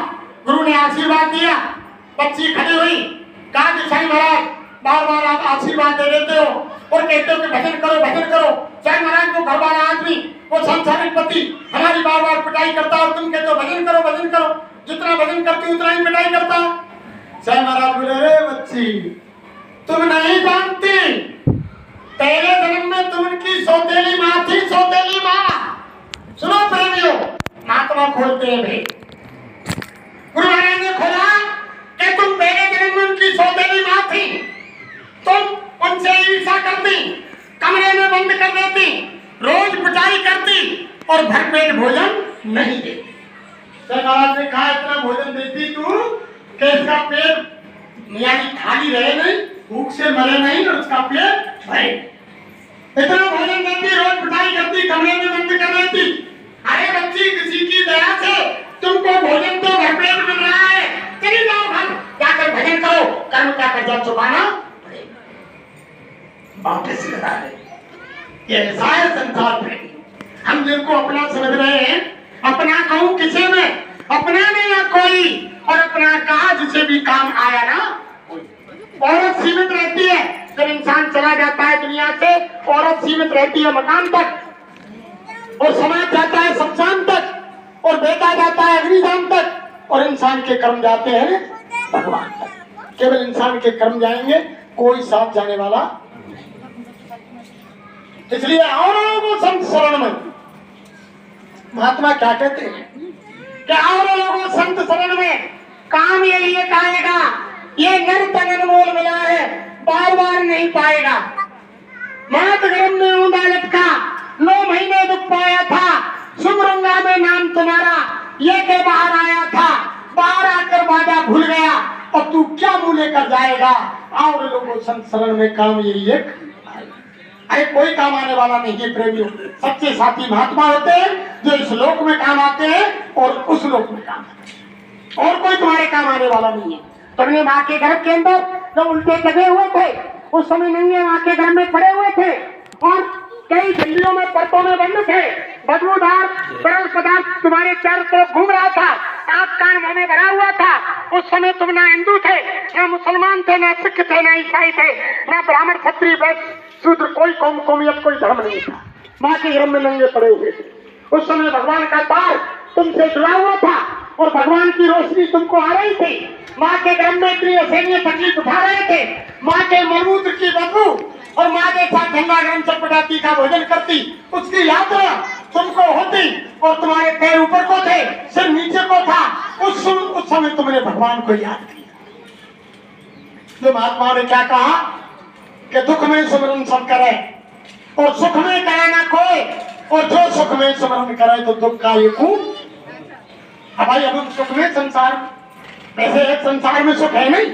गुरु ने आशीर्वाद दिया। बच्ची खड़ी हुई, कहा कि साईं महाराज बार बार आप आशीर्वाद दे देते हो और कहते हो कि भजन करो भजन करो। साईं महाराज को घर वाला आदमी, वो संसारिक पति हमारी बार बार पिटाई करता और तुम कहते हो भजन करो भजन करो, जितना भजन करती उतना ही पिटाई करता। साईं महाराज बोले, अरे बच्ची तुम नहीं जानती, पहले जन्म में तुम उनकी सौतेली माँ थी, सौतेली माँ। सुनो प्रेमियों, महात्मा खोलते हैं भाई। गुरु महाराज ने खोला कि तुम पहले जन्म में उनकी सौतेली माँ थी, तुम उनसे ईर्ष्या करती, कमरे में बंद कर देती, रोज पिटाई करती और भरपेट भोजन नहीं देती। साईं महाराज ने कहा इतना भोजन देती तू कि इसका पेट यानी खाली रहे नहीं, भूख से मरे नहीं और उसका पेट भरे। इतना भोजन देती, रोज पिटाई करती, कमरे में बंद कर देती। अरे बच्ची किसी की दया से तुमको भोजन तो भरपेट मिल रहा है, चली जाओ घर जाकर भजन करो, कर्म का कर्जा चुकाना पड़ेगा। वापस लगा दे। ये ऐसा है संसार में, हम जिनको अपना समझ रहे हैं, अपना कहूं किसे में, अपना नहीं या कोई, और अपना कहा जिसे भी काम आया ना। औरत सीमित रहती है, जब इंसान चला जाता है दुनिया से, औरत सीमित रहती है मकान तक, और समाज जाता है शमशान तक, और बेटा जाता है अग्निधाम तक, और इंसान के कर्म जाते हैं भगवान तक। केवल इंसान के कर्म जाएंगे, कोई साथ जाने वाला। इसलिए औरों को संत शरण में, महात्मा क्या कहते हैं कि और लोगों संत शरण में काम यही एक आएगा, ये नर तन अनमोल मिला है, बार बार नहीं पाएगा। मात गर्भ में ऊंधा लटका, 9 महीने दुख पाया था, सुमरंगा में नाम तुम्हारा ये के बाहर आया था, बाहर आकर बाधा भूल गया, और तू क्या मुंह लेकर जाएगा। और लोगों संत शरण में काम यही एक, अरे कोई काम आने वाला नहीं है प्रेमियों। सच्चे साथी महात्मा होते हैं जो इस लोक में काम आते हैं और उस लोक में काम आते हैं, और कोई तुम्हारे काम आने वाला नहीं है। तुमने माँ के गर्भ के अंदर जब उल्टे लगे हुए थे, उस समय नंगे माँ के गर्भ में पड़े हुए थे, और कई झिल्लियों में परतों में बंद थे, बदबूदार तरल पदार्थ तुम्हारे चारों तरफ घूम रहा था, आंख कान मुंह में भरा हुआ था। उस समय तुम ना हिंदू थे, ना मुसलमान थे, ना सिख थे, ना ईसाई थे, ना ब्राह्मण क्षत्रिय वैश्य शूद्र, कोई कौमियत कोई धर्म नहीं था। माँ के गर्भ में नंगे पड़े हुए थे। उस समय भगवान का तार तुमसे जुड़ा हुआ था, और भगवान की रोशनी तुमको आ रही थी। माँ के गर्भ में इतनी असहनीय तकलीफ उठा रहे थे, माँ के मलमूत्र की बदबू और माँ के साथ गंगा ग्रम चटपटाती का भोजन करती, उसकी यात्रा तुमको होती, और तुम्हारे पैर ऊपर को थे, सिर नीचे को था। उस समय तुमने भगवान को याद किया। तो महात्मा ने क्या कहा कि दुख में स्मरण सब करे और सुख में करे ना कोई, और जो सुख में स्मरण करे तो दुख का ये खूब। अब भाई अब हम सुख में संसार, वैसे एक संसार में सुख है नहीं,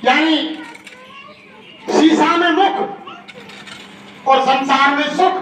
यानी शीशा में मुख और संसार में सुख,